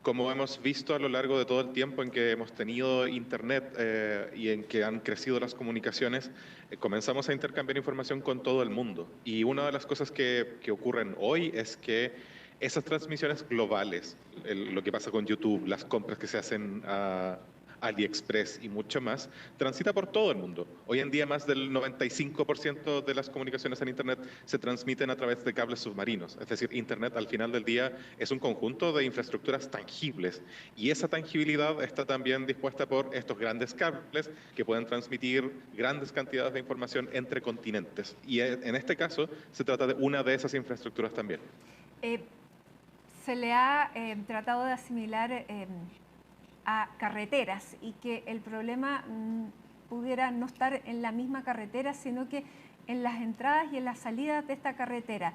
Como hemos visto a lo largo de todo el tiempo en que hemos tenido Internet y en que han crecido las comunicaciones, comenzamos a intercambiar información con todo el mundo. Y una de las cosas que ocurren hoy es que esas transmisiones globales, lo que pasa con YouTube, las compras que se hacen a AliExpress y mucho más, transita por todo el mundo. Hoy en día más del 95% de las comunicaciones en Internet se transmiten a través de cables submarinos. Es decir, Internet al final del día es un conjunto de infraestructuras tangibles y esa tangibilidad está también dispuesta por estos grandes cables que pueden transmitir grandes cantidades de información entre continentes. Y en este caso se trata de una de esas infraestructuras también. Se le ha tratado de asimilar a carreteras y que el problema pudiera no estar en la misma carretera, sino que en las entradas y en las salidas de esta carretera.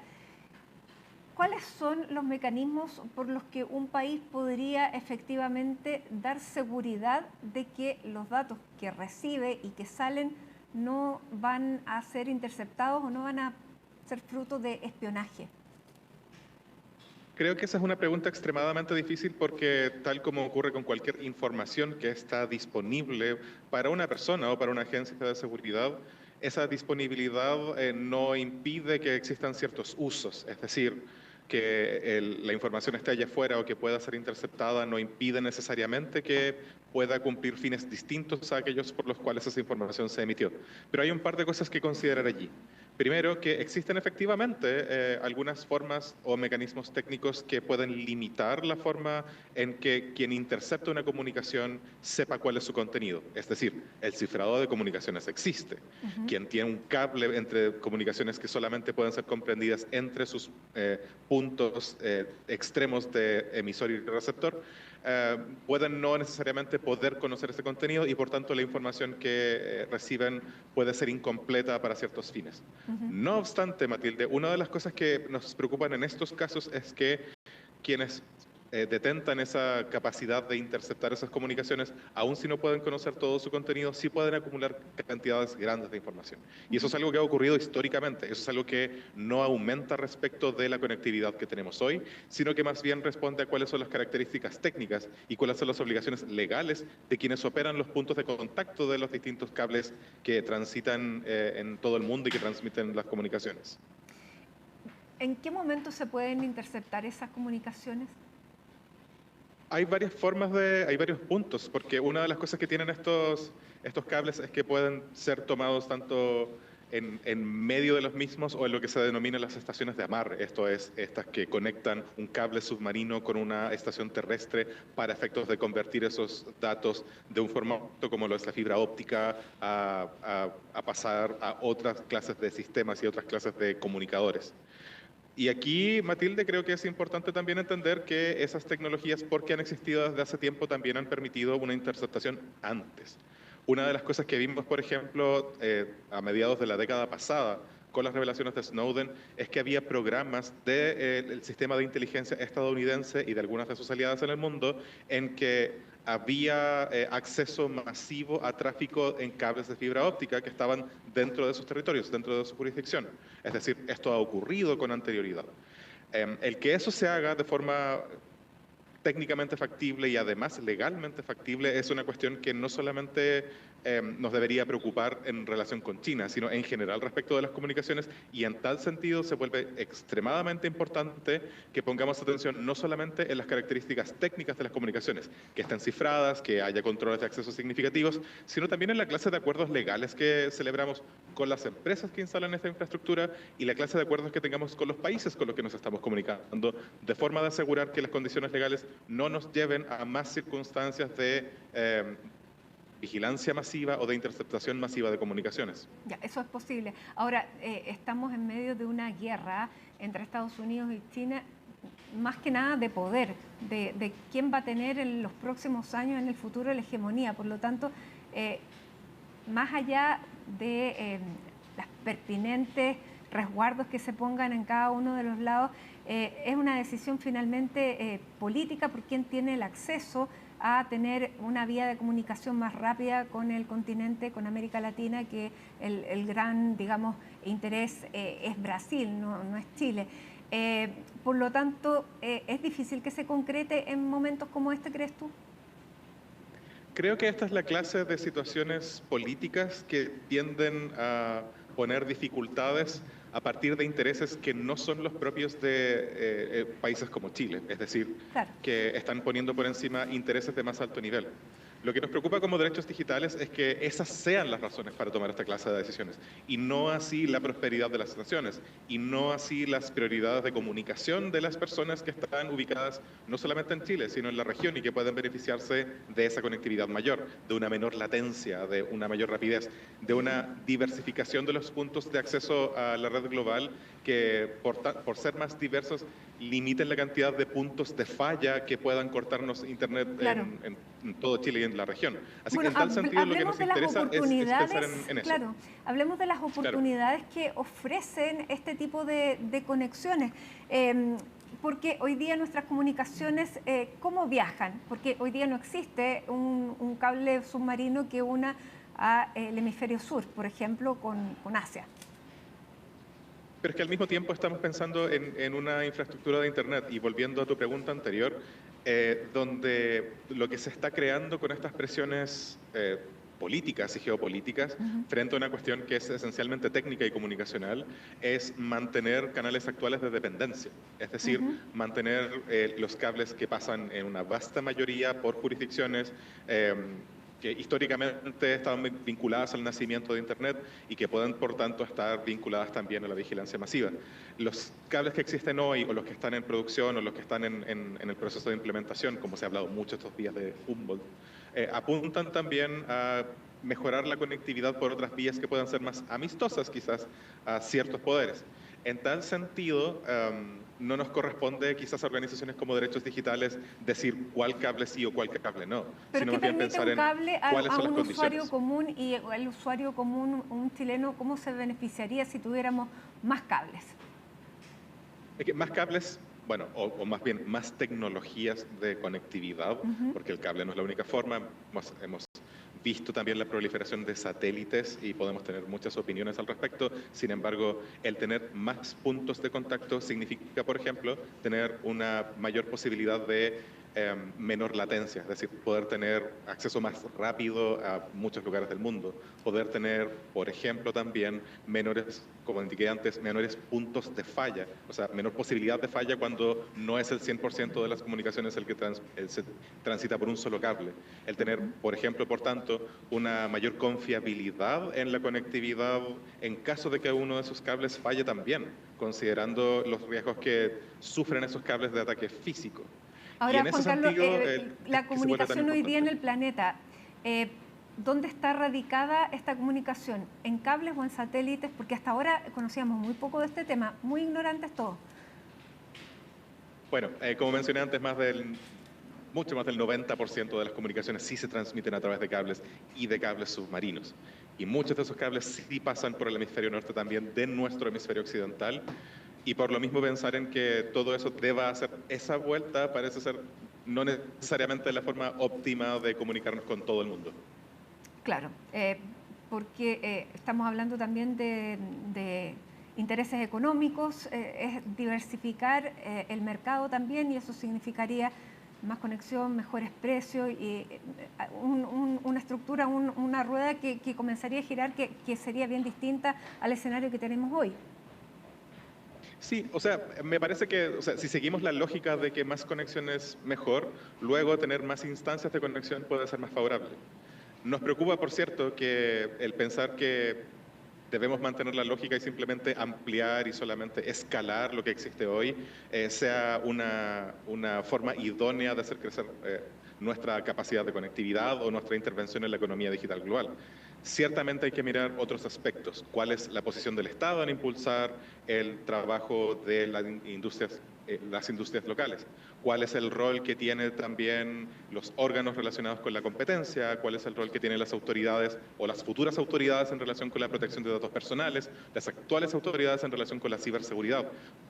¿Cuáles son los mecanismos por los que un país podría efectivamente dar seguridad de que los datos que recibe y que salen no van a ser interceptados o no van a ser fruto de espionaje? Creo que esa es una pregunta extremadamente difícil porque tal como ocurre con cualquier información que está disponible para una persona o para una agencia de seguridad, esa disponibilidad no impide que existan ciertos usos. Es decir, que la información esté allá afuera o que pueda ser interceptada no impide necesariamente que pueda cumplir fines distintos a aquellos por los cuales esa información se emitió. Pero hay un par de cosas que considerar allí. Primero, que existen efectivamente algunas formas o mecanismos técnicos que pueden limitar la forma en que quien intercepta una comunicación sepa cuál es su contenido. Es decir, el cifrado de comunicaciones existe. Quien tiene un cable entre comunicaciones que solamente pueden ser comprendidas entre sus puntos extremos de emisor y receptor, pueden no necesariamente poder conocer ese contenido y por tanto la información que reciben puede ser incompleta para ciertos fines. No obstante, Matilde, una de las cosas que nos preocupan en estos casos es que quienes detentan esa capacidad de interceptar esas comunicaciones, aun si no pueden conocer todo su contenido, sí pueden acumular cantidades grandes de información. Y eso es algo que ha ocurrido históricamente, eso es algo que no aumenta respecto de la conectividad que tenemos hoy, sino que más bien responde a cuáles son las características técnicas y cuáles son las obligaciones legales de quienes operan los puntos de contacto de los distintos cables que transitan en todo el mundo y que transmiten las comunicaciones. ¿En qué momento se pueden interceptar esas comunicaciones? Hay varias formas hay varios puntos, porque una de las cosas que tienen estos cables es que pueden ser tomados tanto en medio de los mismos o en lo que se denomina las estaciones de amarre. Esto es, estas que conectan un cable submarino con una estación terrestre para efectos de convertir esos datos de un formato como lo es la fibra óptica a pasar a otras clases de sistemas y otras clases de comunicadores. Y aquí, Matilde, creo que es importante también entender que esas tecnologías, porque han existido desde hace tiempo, también han permitido una interceptación antes. Una de las cosas que vimos, por ejemplo, a mediados de la década pasada, con las revelaciones de Snowden, es que había programas del sistema de inteligencia estadounidense y de algunas de sus aliadas en el mundo en que había acceso masivo a tráfico en cables de fibra óptica que estaban dentro de sus territorios, dentro de su jurisdicción. Es decir, esto ha ocurrido con anterioridad. El que eso se haga de forma técnicamente factible y además legalmente factible es una cuestión que no solamente nos debería preocupar en relación con China, sino en general respecto de las comunicaciones, y en tal sentido se vuelve extremadamente importante que pongamos atención no solamente en las características técnicas de las comunicaciones, que estén cifradas, que haya controles de acceso significativos, sino también en la clase de acuerdos legales que celebramos con las empresas que instalan esta infraestructura y la clase de acuerdos que tengamos con los países con los que nos estamos comunicando, de forma de asegurar que las condiciones legales no nos lleven a más circunstancias de vigilancia masiva o de interceptación masiva de comunicaciones. Ya, eso es posible. Ahora, estamos en medio de una guerra entre Estados Unidos y China, más que nada de poder, de quién va a tener en los próximos años, en el futuro, la hegemonía. Por lo tanto, más allá de las pertinentes resguardos que se pongan en cada uno de los lados. Es una decisión finalmente política por quien tiene el acceso a tener una vía de comunicación más rápida con el continente, con América Latina, que el gran, digamos, interés es Brasil, no es Chile. Por lo tanto, ¿es difícil que se concrete en momentos como este, crees tú? Creo que esta es la clase de situaciones políticas que tienden a poner dificultades a partir de intereses que no son los propios de países como Chile, es decir, claro, que están poniendo por encima intereses de más alto nivel. Lo que nos preocupa como derechos digitales es que esas sean las razones para tomar esta clase de decisiones y no así la prosperidad de las naciones y no así las prioridades de comunicación de las personas que están ubicadas no solamente en Chile, sino en la región y que pueden beneficiarse de esa conectividad mayor, de una menor latencia, de una mayor rapidez, de una diversificación de los puntos de acceso a la red global que por ser más diversos limiten la cantidad de puntos de falla que puedan cortarnos internet claro, en todo Chile y en la región. Así bueno, que en tal sentido lo que nos interesa es pensar en eso. Claro, hablemos de las oportunidades que ofrecen este tipo de conexiones. Porque hoy día nuestras comunicaciones, ¿cómo viajan? Porque hoy día no existe un cable submarino que una al hemisferio sur, por ejemplo, con Asia. Pero es que al mismo tiempo estamos pensando en una infraestructura de Internet y volviendo a tu pregunta anterior, donde lo que se está creando con estas presiones políticas y geopolíticas frente a una cuestión que es esencialmente técnica y comunicacional es mantener canales actuales de dependencia, es decir, mantener los cables que pasan en una vasta mayoría por jurisdicciones que históricamente estaban vinculadas al nacimiento de Internet y que pueden, por tanto, estar vinculadas también a la vigilancia masiva. Los cables que existen hoy, o los que están en producción, o los que están en el proceso de implementación, como se ha hablado mucho estos días de Humboldt, apuntan también a mejorar la conectividad por otras vías que puedan ser más amistosas, quizás, a ciertos poderes. En tal sentido, no nos corresponde quizás a organizaciones como Derechos Digitales decir cuál cable sí o cuál cable no, pero sino más bien pensar en cuáles son las condiciones. Usuario común y el usuario común, un chileno, ¿cómo se beneficiaría si tuviéramos más cables? Es que más cables, bueno, o más bien más tecnologías de conectividad, porque el cable no es la única forma. Hemos visto también la proliferación de satélites y podemos tener muchas opiniones al respecto. Sin embargo, el tener más puntos de contacto significa, por ejemplo, tener una mayor posibilidad de menor latencia, es decir, poder tener acceso más rápido a muchos lugares del mundo, poder tener, por ejemplo, también menores, como indiqué antes, menores puntos de falla, o sea, menor posibilidad de falla cuando no es el 100% de las comunicaciones el que se transita por un solo cable. El tener, por ejemplo, por tanto, una mayor confiabilidad en la conectividad en caso de que uno de esos cables falle también, considerando los riesgos que sufren esos cables de ataque físico. Ahora, Juan Carlos, la comunicación hoy día en el planeta, ¿dónde está radicada esta comunicación? ¿En cables o en satélites? Porque hasta ahora conocíamos muy poco de este tema, muy ignorantes todos. Bueno, como mencioné antes, mucho más del 90% de las comunicaciones sí se transmiten a través de cables y de cables submarinos. Y muchos de esos cables sí pasan por el hemisferio norte también de nuestro hemisferio occidental. Y por lo mismo pensar en que todo eso deba hacer esa vuelta parece ser no necesariamente la forma óptima de comunicarnos con todo el mundo. Claro, porque estamos hablando también de intereses económicos, es diversificar el mercado también y eso significaría más conexión, mejores precios y una estructura, una rueda que comenzaría a girar que sería bien distinta al escenario que tenemos hoy. Sí, o sea, me parece que si seguimos la lógica de que más conexión es mejor, luego tener más instancias de conexión puede ser más favorable. Nos preocupa, por cierto, que el pensar que debemos mantener la lógica y simplemente ampliar y solamente escalar lo que existe hoy sea una forma idónea de hacer crecer nuestra capacidad de conectividad o nuestra intervención en la economía digital global. Ciertamente hay que mirar otros aspectos. ¿Cuál es la posición del Estado en impulsar el trabajo de las industrias locales? cuál es el rol que tienen también los órganos relacionados con la competencia, cuál es el rol que tienen las autoridades o las futuras autoridades en relación con la protección de datos personales, las actuales autoridades en relación con la ciberseguridad.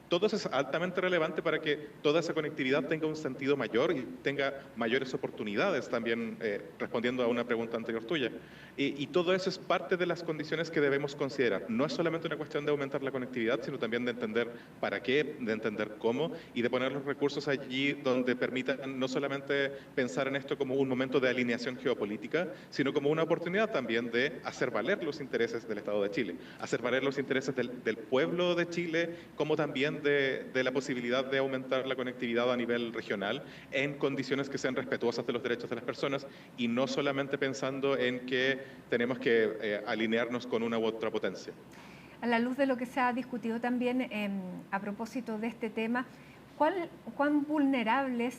Todo eso es altamente relevante para que toda esa conectividad tenga un sentido mayor y tenga mayores oportunidades también, respondiendo a una pregunta anterior tuya. Y todo eso es parte de las condiciones que debemos considerar. No es solamente una cuestión de aumentar la conectividad, sino también de entender para qué, de entender cómo y de poner los recursos allí donde permitan no solamente pensar en esto como un momento de alineación geopolítica, sino como una oportunidad también de hacer valer los intereses del Estado de Chile, hacer valer los intereses del pueblo de Chile, como también de la posibilidad de aumentar la conectividad a nivel regional en condiciones que sean respetuosas de los derechos de las personas y no solamente pensando en que tenemos que alinearnos con una u otra potencia. A la luz de lo que se ha discutido también a propósito de este tema, ¿cuán vulnerables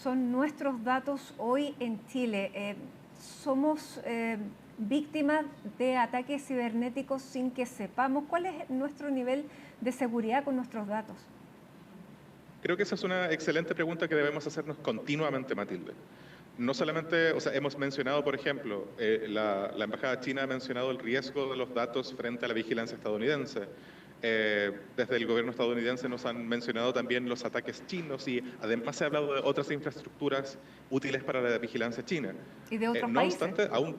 son nuestros datos hoy en Chile? ¿Somos víctimas de ataques cibernéticos sin que sepamos? ¿Cuál es nuestro nivel de seguridad con nuestros datos? Creo que esa es una excelente pregunta que debemos hacernos continuamente, Matilde. No solamente, o sea, hemos mencionado, por ejemplo, la Embajada China ha mencionado el riesgo de los datos frente a la vigilancia estadounidense. Desde el gobierno estadounidense nos han mencionado también los ataques chinos y además se ha hablado de otras infraestructuras útiles para la vigilancia china. ¿Y de otros no países? obstante, aún,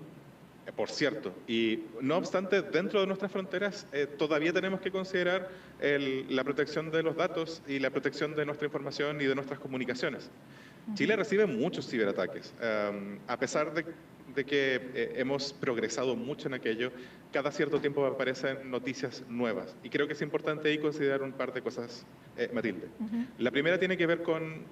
por cierto, y no obstante, dentro de nuestras fronteras todavía tenemos que considerar la protección de los datos y la protección de nuestra información y de nuestras comunicaciones. Chile recibe muchos ciberataques, a pesar de que hemos progresado mucho en aquello, cada cierto tiempo aparecen noticias nuevas. Y creo que es importante ahí considerar un par de cosas, Matilde. La primera tiene que ver con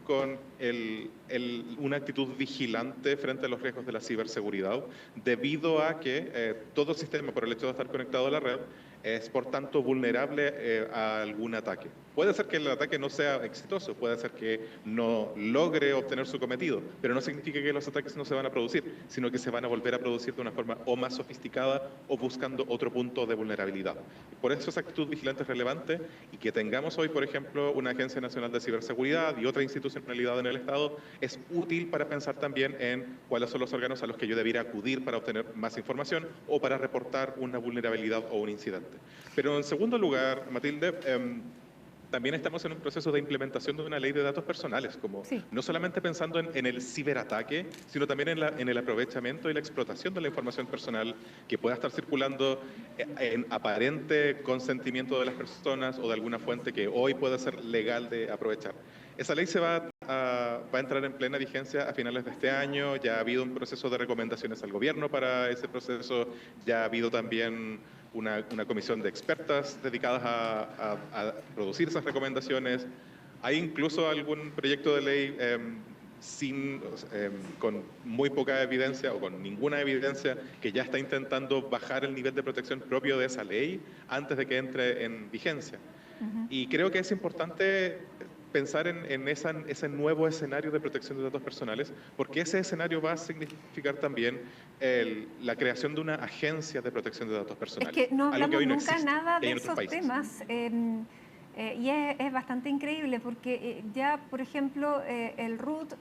una actitud vigilante frente a los riesgos de la ciberseguridad, debido a que todo sistema, por el hecho de estar conectado a la red, es por tanto vulnerable a algún ataque. Puede ser que el ataque no sea exitoso, puede ser que no logre obtener su cometido, pero no significa que los ataques no se van a producir, sino que se van a volver a producir de una forma o más sofisticada o buscando otro punto de vulnerabilidad. Por eso esa actitud vigilante es relevante y que tengamos hoy, por ejemplo, una Agencia Nacional de Ciberseguridad y otra institucionalidad en el Estado es útil para pensar también en cuáles son los órganos a los que yo debiera acudir para obtener más información o para reportar una vulnerabilidad o un incidente. Pero en segundo lugar, Matilde, también estamos en un proceso de implementación de una ley de datos personales, como no solamente pensando en el ciberataque, sino también en el aprovechamiento y la explotación de la información personal que pueda estar circulando en aparente consentimiento de las personas o de alguna fuente que hoy puede ser legal de aprovechar. Esa ley se va a entrar en plena vigencia a finales de este año. Ya ha habido un proceso de recomendaciones al gobierno para ese proceso, ya ha habido también una comisión de expertas dedicadas a producir esas recomendaciones. Hay incluso algún proyecto de ley con muy poca evidencia o con ninguna evidencia que ya está intentando bajar el nivel de protección propio de esa ley antes de que entre en vigencia. Y creo que es importante pensar en ese nuevo escenario de protección de datos personales, porque ese escenario va a significar también la creación de una agencia de protección de datos personales. Es que no hablamos no nunca existe, nada de en otros esos países. temas y es bastante increíble porque ya, por ejemplo, el RUT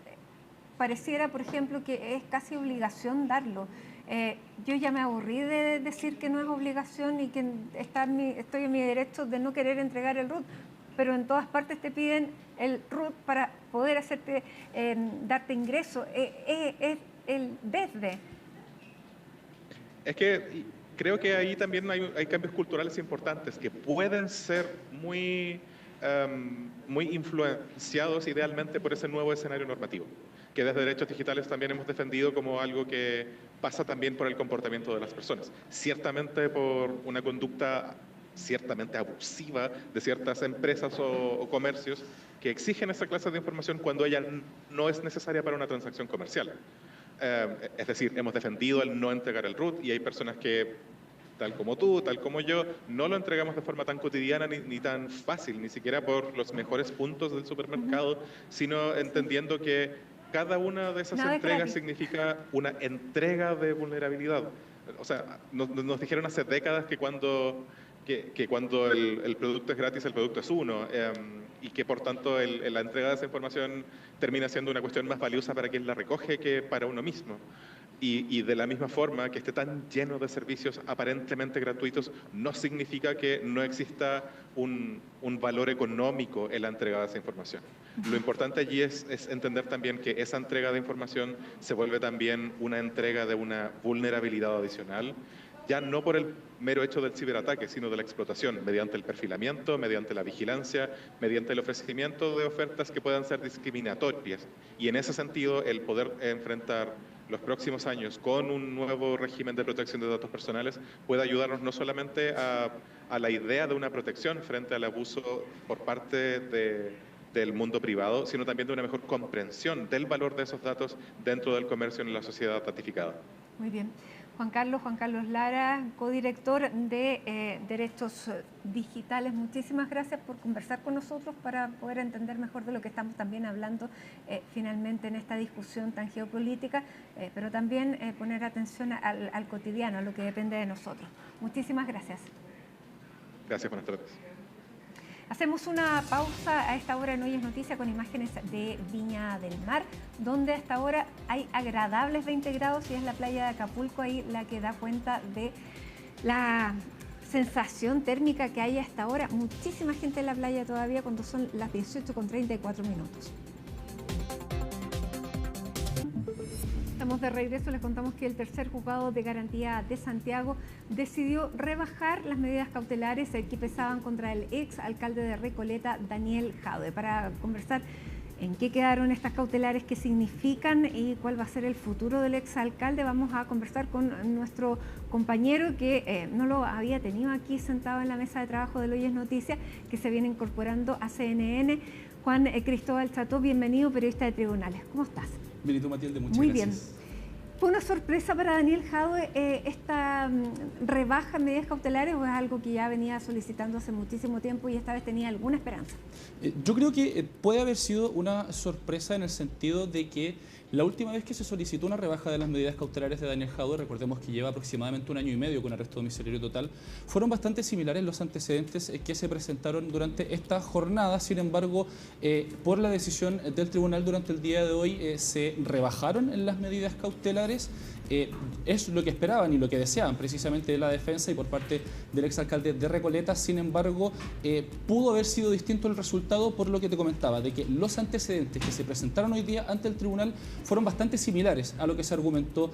pareciera, por ejemplo, que es casi obligación darlo. Yo ya me aburrí de decir que no es obligación y que estoy en mi derecho de no querer entregar el RUT, pero en todas partes te piden el RUT para poder darte ingreso. Es el desde. Es que creo que ahí también hay cambios culturales importantes que pueden ser muy influenciados idealmente por ese nuevo escenario normativo, que desde Derechos Digitales también hemos defendido como algo que pasa también por el comportamiento de las personas. Ciertamente por una conducta ciertamente abusiva de ciertas empresas o comercios que exigen esa clase de información cuando ella no es necesaria para una transacción comercial. Es decir, hemos defendido el no entregar el RUT y hay personas que, tal como tú, tal como yo, no lo entregamos de forma tan cotidiana ni tan fácil, ni siquiera por los mejores puntos del supermercado, sino entendiendo que cada una de esas entregas significa una entrega de vulnerabilidad. O sea, nos dijeron hace décadas que cuando el producto es gratis, el producto es uno. y que por tanto la entrega de esa información termina siendo una cuestión más valiosa para quien la recoge que para uno mismo. Y de la misma forma, que esté tan lleno de servicios aparentemente gratuitos no significa que no exista un valor económico en la entrega de esa información. Lo importante allí es entender también que esa entrega de información se vuelve también una entrega de una vulnerabilidad adicional, ya no por el mero hecho del ciberataque, sino de la explotación, mediante el perfilamiento, mediante la vigilancia, mediante el ofrecimiento de ofertas que puedan ser discriminatorias. Y en ese sentido, el poder enfrentar los próximos años con un nuevo régimen de protección de datos personales puede ayudarnos no solamente a la idea de una protección frente al abuso por parte del mundo privado, sino también de una mejor comprensión del valor de esos datos dentro del comercio en la sociedad ratificada. Muy bien. Juan Carlos Lara, codirector de Derechos Digitales, muchísimas gracias por conversar con nosotros para poder entender mejor de lo que estamos también hablando finalmente en esta discusión tan geopolítica, pero también poner atención al cotidiano, a lo que depende de nosotros. Muchísimas gracias. Gracias, buenas tardes. Hacemos una pausa a esta hora en Hoy es Noticia con imágenes de Viña del Mar, donde a esta hora hay agradables 20 grados y es la playa de Acapulco ahí la que da cuenta de la sensación térmica que hay a esta hora. Muchísima gente en la playa todavía cuando son las 18:34 minutos. Estamos de regreso, les contamos que el tercer juzgado de garantía de Santiago decidió rebajar las medidas cautelares que pesaban contra el ex alcalde de Recoleta, Daniel Jadue. Para conversar en qué quedaron estas cautelares, qué significan y cuál va a ser el futuro del ex alcalde, vamos a conversar con nuestro compañero que no lo había tenido aquí sentado en la mesa de trabajo de Hoy es Noticia, que se viene incorporando a CNN. Juan Cristóbal Cható, bienvenido, periodista de Tribunales. ¿Cómo estás? Bien, ¿y tú, Matilde? Muchas Muy gracias. Bien. ¿Fue una sorpresa para Daniel Jadue esta rebaja en medidas cautelares o es algo que ya venía solicitando hace muchísimo tiempo y esta vez tenía alguna esperanza? Yo creo que puede haber sido una sorpresa en el sentido de que la última vez que se solicitó una rebaja de las medidas cautelares de Daniel Jadue, recordemos que lleva aproximadamente 1 año y medio con arresto domiciliario total, fueron bastante similares los antecedentes que se presentaron durante esta jornada. Sin embargo, por la decisión del tribunal durante el día de hoy se rebajaron en las medidas cautelares. Es lo que esperaban y lo que deseaban precisamente de la defensa y por parte del exalcalde de Recoleta. Sin embargo, pudo haber sido distinto el resultado por lo que te comentaba, de que los antecedentes que se presentaron hoy día ante el tribunal fueron bastante similares a lo que se argumentó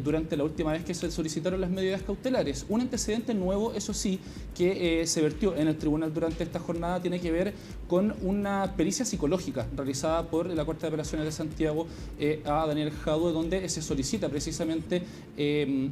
durante la última vez que se solicitaron las medidas cautelares. Un antecedente nuevo, eso sí, que se vertió en el tribunal durante esta jornada tiene que ver con una pericia psicológica realizada por la Corte de Apelaciones de Santiago a Daniel Jadue, donde se solicita precisamente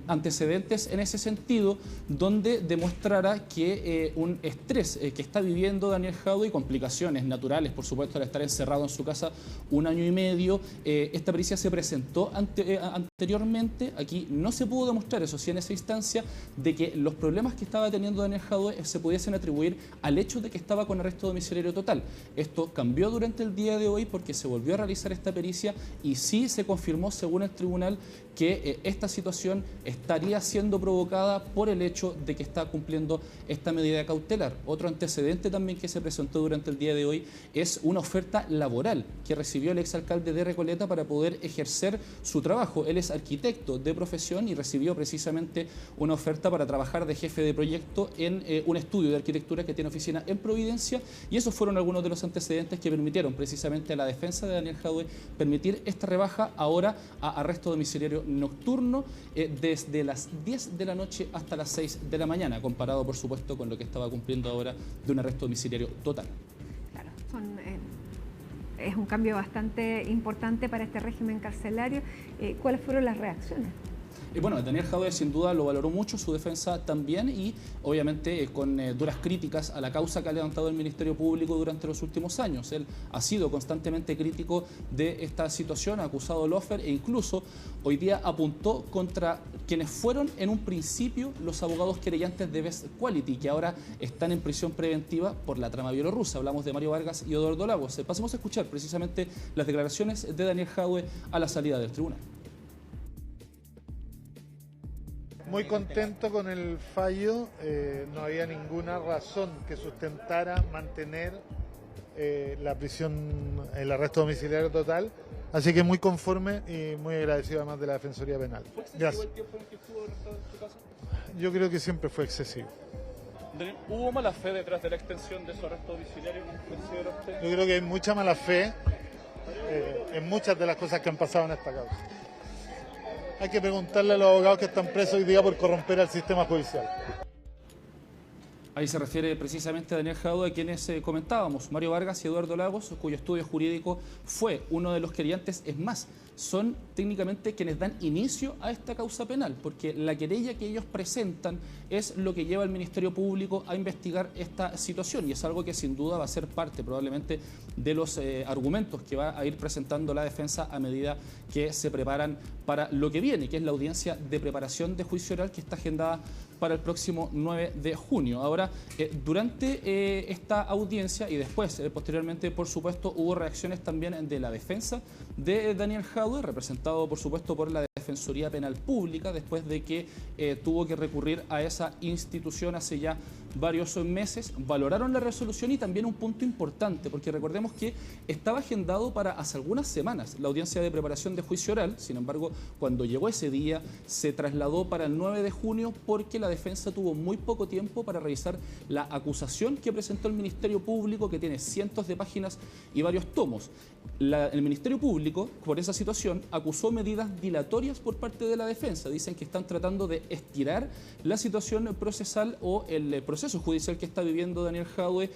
antecedentes en ese sentido, donde demostrara que un estrés que está viviendo Daniel Jadue y complicaciones naturales, por supuesto, al estar encerrado en su casa 1 año y medio. Esta pericia se presentó anteriormente, aquí no se pudo demostrar, eso sí, en esa instancia, de que los problemas que estaba teniendo Daniel Jadue se pudiesen atribuir al hecho de que estaba con arresto domiciliario total. Esto cambió durante el día de hoy porque se volvió a realizar esta pericia y sí se confirmó, según el tribunal, que esta situación estaría siendo provocada por el hecho de que está cumpliendo esta medida cautelar. Otro antecedente también que se presentó durante el día de hoy es una oferta laboral que recibió el exalcalde de Recoleta para poder ejercer su trabajo. Él es arquitecto de profesión y recibió precisamente una oferta para trabajar de jefe de proyecto en un estudio de arquitectura que tiene oficina en Providencia, y esos fueron algunos de los antecedentes que permitieron precisamente a la defensa de Daniel Jadue permitir esta rebaja ahora a arresto domiciliario nocturno desde las 10 de la noche hasta las 6 de la mañana, comparado por supuesto con lo que estaba cumpliendo ahora de un arresto domiciliario total. Claro, es un cambio bastante importante para este régimen carcelario. ¿Cuáles fueron las reacciones? Bueno, Daniel Jadue sin duda lo valoró mucho, su defensa también, y obviamente con duras críticas a la causa que ha levantado el Ministerio Público durante los últimos años. Él ha sido constantemente crítico de esta situación, ha acusado lofer e incluso hoy día apuntó contra quienes fueron en un principio los abogados querellantes de Best Quality, que ahora están en prisión preventiva por la trama bielorrusa. Hablamos de Mario Vargas y Eduardo Lagos. Pasemos a escuchar precisamente las declaraciones de Daniel Jadue a la salida del tribunal. Muy contento con el fallo, no había ninguna razón que sustentara mantener la prisión, el arresto domiciliario total. Así que muy conforme y muy agradecido además de la Defensoría Penal. ¿Fue excesivo el tiempo en el que estuvo arrestado en tu caso? Yo creo que siempre fue excesivo. ¿Hubo mala fe detrás de la extensión de su arresto domiciliario? ¿Considera usted? Yo creo que hay mucha mala fe en muchas de las cosas que han pasado en esta causa. Hay que preguntarle a los abogados que están presos hoy día por corromper al sistema judicial. Ahí se refiere precisamente a Daniel Jadue, a quienes comentábamos, Mario Vargas y Eduardo Lagos, cuyo estudio jurídico fue uno de los querellantes. Es más, son técnicamente quienes dan inicio a esta causa penal, porque la querella que ellos presentan es lo que lleva al Ministerio Público a investigar esta situación, y es algo que sin duda va a ser parte probablemente de los argumentos que va a ir presentando la defensa a medida que se preparan para lo que viene, que es la audiencia de preparación de juicio oral que está agendada para el próximo 9 de junio. Ahora, durante esta audiencia y después, posteriormente, por supuesto, hubo reacciones también de la defensa de Daniel Jadue, representado, por supuesto, por la Defensoría Penal Pública, después de que tuvo que recurrir a esa institución hace ya varios meses. Valoraron la resolución y también un punto importante, porque recordemos que estaba agendado para hace algunas semanas la audiencia de preparación de juicio oral. Sin embargo, cuando llegó ese día, se trasladó para el 9 de junio porque la defensa tuvo muy poco tiempo para revisar la acusación que presentó el Ministerio Público, que tiene cientos de páginas y varios tomos. El Ministerio Público, por esa situación, acusó medidas dilatorias por parte de la defensa. Dicen que están tratando de estirar la situación procesal o el proceso judicial que está viviendo Daniel Jadue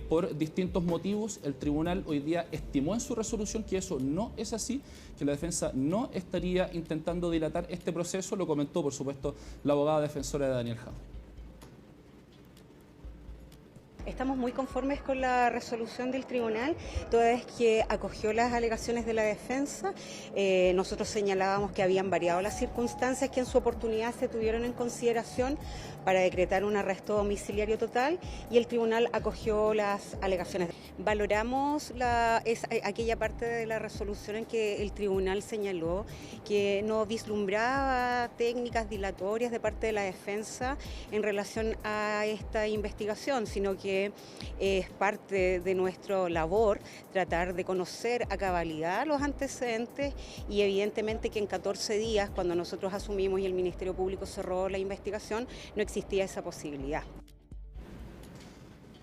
por distintos motivos. El tribunal hoy día estimó en su resolución que eso no es así, que la defensa no estaría intentando dilatar este proceso. Lo comentó, por supuesto, la abogada defensora de Daniel Jadue. Estamos muy conformes con la resolución del tribunal, toda vez que acogió las alegaciones de la defensa. Nosotros señalábamos que habían variado las circunstancias que en su oportunidad se tuvieron en consideración para decretar un arresto domiciliario total, y el tribunal acogió las alegaciones. Valoramos aquella parte de la resolución en que el tribunal señaló que no vislumbraba técnicas dilatorias de parte de la defensa en relación a esta investigación, sino que es parte de nuestra labor tratar de conocer a cabalidad los antecedentes, y evidentemente que en 14 días, cuando nosotros asumimos y el Ministerio Público cerró la investigación, no existía esa posibilidad.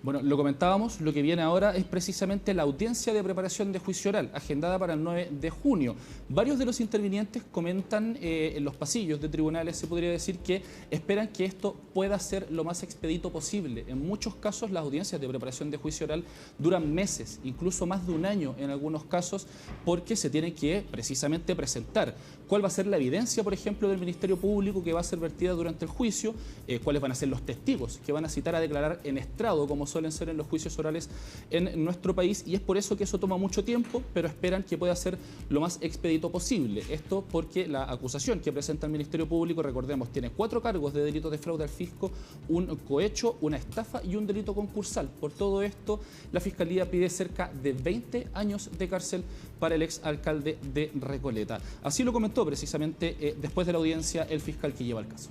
Bueno, lo comentábamos, lo que viene ahora es precisamente la audiencia de preparación de juicio oral, agendada para el 9 de junio. Varios de los intervinientes comentan en los pasillos de tribunales, se podría decir, que esperan que esto pueda ser lo más expedito posible. En muchos casos las audiencias de preparación de juicio oral duran meses, incluso más de un año en algunos casos, porque se tiene que precisamente presentar cuál va a ser la evidencia, por ejemplo, del Ministerio Público que va a ser vertida durante el juicio, cuáles van a ser los testigos que van a citar a declarar en estrado, como suelen ser en los juicios orales en nuestro país, y es por eso que eso toma mucho tiempo, pero esperan que pueda ser lo más expedito posible. Esto porque la acusación que presenta el Ministerio Público, recordemos, tiene 4 cargos de delito de fraude al fisco, un cohecho, una estafa y un delito concursal. Por todo esto, la Fiscalía pide cerca de 20 años de cárcel para el exalcalde de Recoleta. Así lo comentó precisamente después de la audiencia el fiscal que lleva el caso.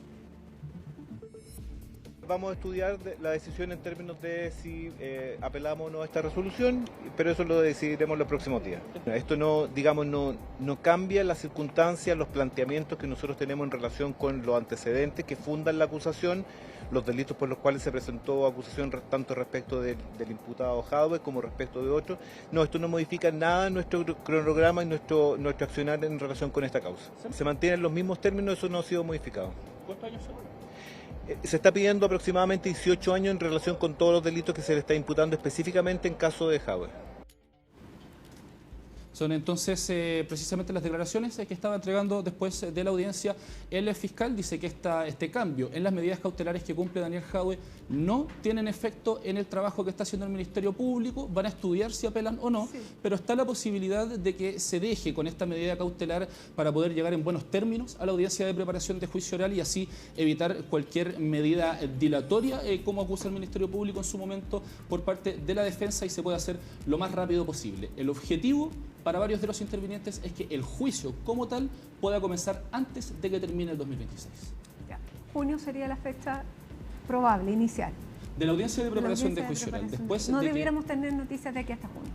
Vamos a estudiar la decisión en términos de si apelamos o no a esta resolución, pero eso lo decidiremos los próximos días. Esto no cambia las circunstancias, los planteamientos que nosotros tenemos en relación con los antecedentes que fundan la acusación, los delitos por los cuales se presentó acusación tanto respecto del imputado Jadue como respecto de otros. No, esto no modifica nada en nuestro cronograma y nuestro accionar en relación con esta causa. Se mantienen los mismos términos, eso no ha sido modificado. ¿Cuántos años son? Se está pidiendo aproximadamente 18 años en relación con todos los delitos que se le está imputando específicamente en caso de Jadue. Son entonces precisamente las declaraciones que estaba entregando después de la audiencia el fiscal. Dice que este cambio en las medidas cautelares que cumple Daniel Jadue no tienen efecto en el trabajo que está haciendo el Ministerio Público. Van a estudiar si apelan o no, pero está la posibilidad de que se deje con esta medida cautelar para poder llegar en buenos términos a la audiencia de preparación de juicio oral y así evitar cualquier medida dilatoria, como acusa el Ministerio Público en su momento por parte de la defensa, y se puede hacer lo más rápido posible. El objetivo para varios de los intervinientes es que el juicio como tal pueda comenzar antes de que termine el 2026. Junio sería la fecha probable, inicial. De la audiencia de preparación de juicio oral. Después no de debiéramos tener noticias de aquí hasta junio.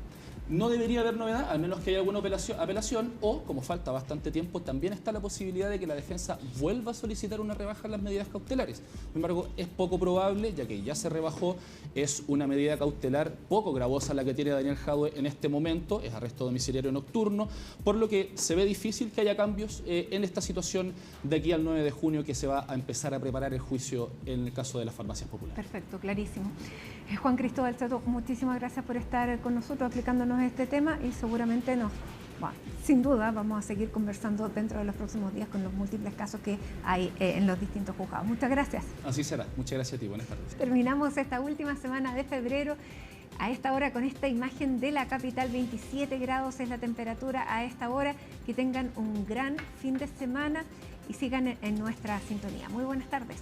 No debería haber novedad, al menos que haya alguna apelación, o, como falta bastante tiempo, también está la posibilidad de que la defensa vuelva a solicitar una rebaja en las medidas cautelares. Sin embargo, es poco probable, ya que ya se rebajó, es una medida cautelar poco gravosa la que tiene Daniel Jadue en este momento, es arresto domiciliario nocturno, por lo que se ve difícil que haya cambios en esta situación de aquí al 9 de junio, que se va a empezar a preparar el juicio en el caso de las farmacias populares. Perfecto, clarísimo. Juan Cristóbal Soto, muchísimas gracias por estar con nosotros explicándonos este tema y seguramente sin duda vamos a seguir conversando dentro de los próximos días con los múltiples casos que hay en los distintos juzgados. Muchas gracias. Así será. Muchas gracias a ti. Buenas tardes. Terminamos esta última semana de febrero a esta hora con esta imagen de la capital. 27 grados es la temperatura a esta hora. Que tengan un gran fin de semana y sigan en nuestra sintonía. Muy buenas tardes.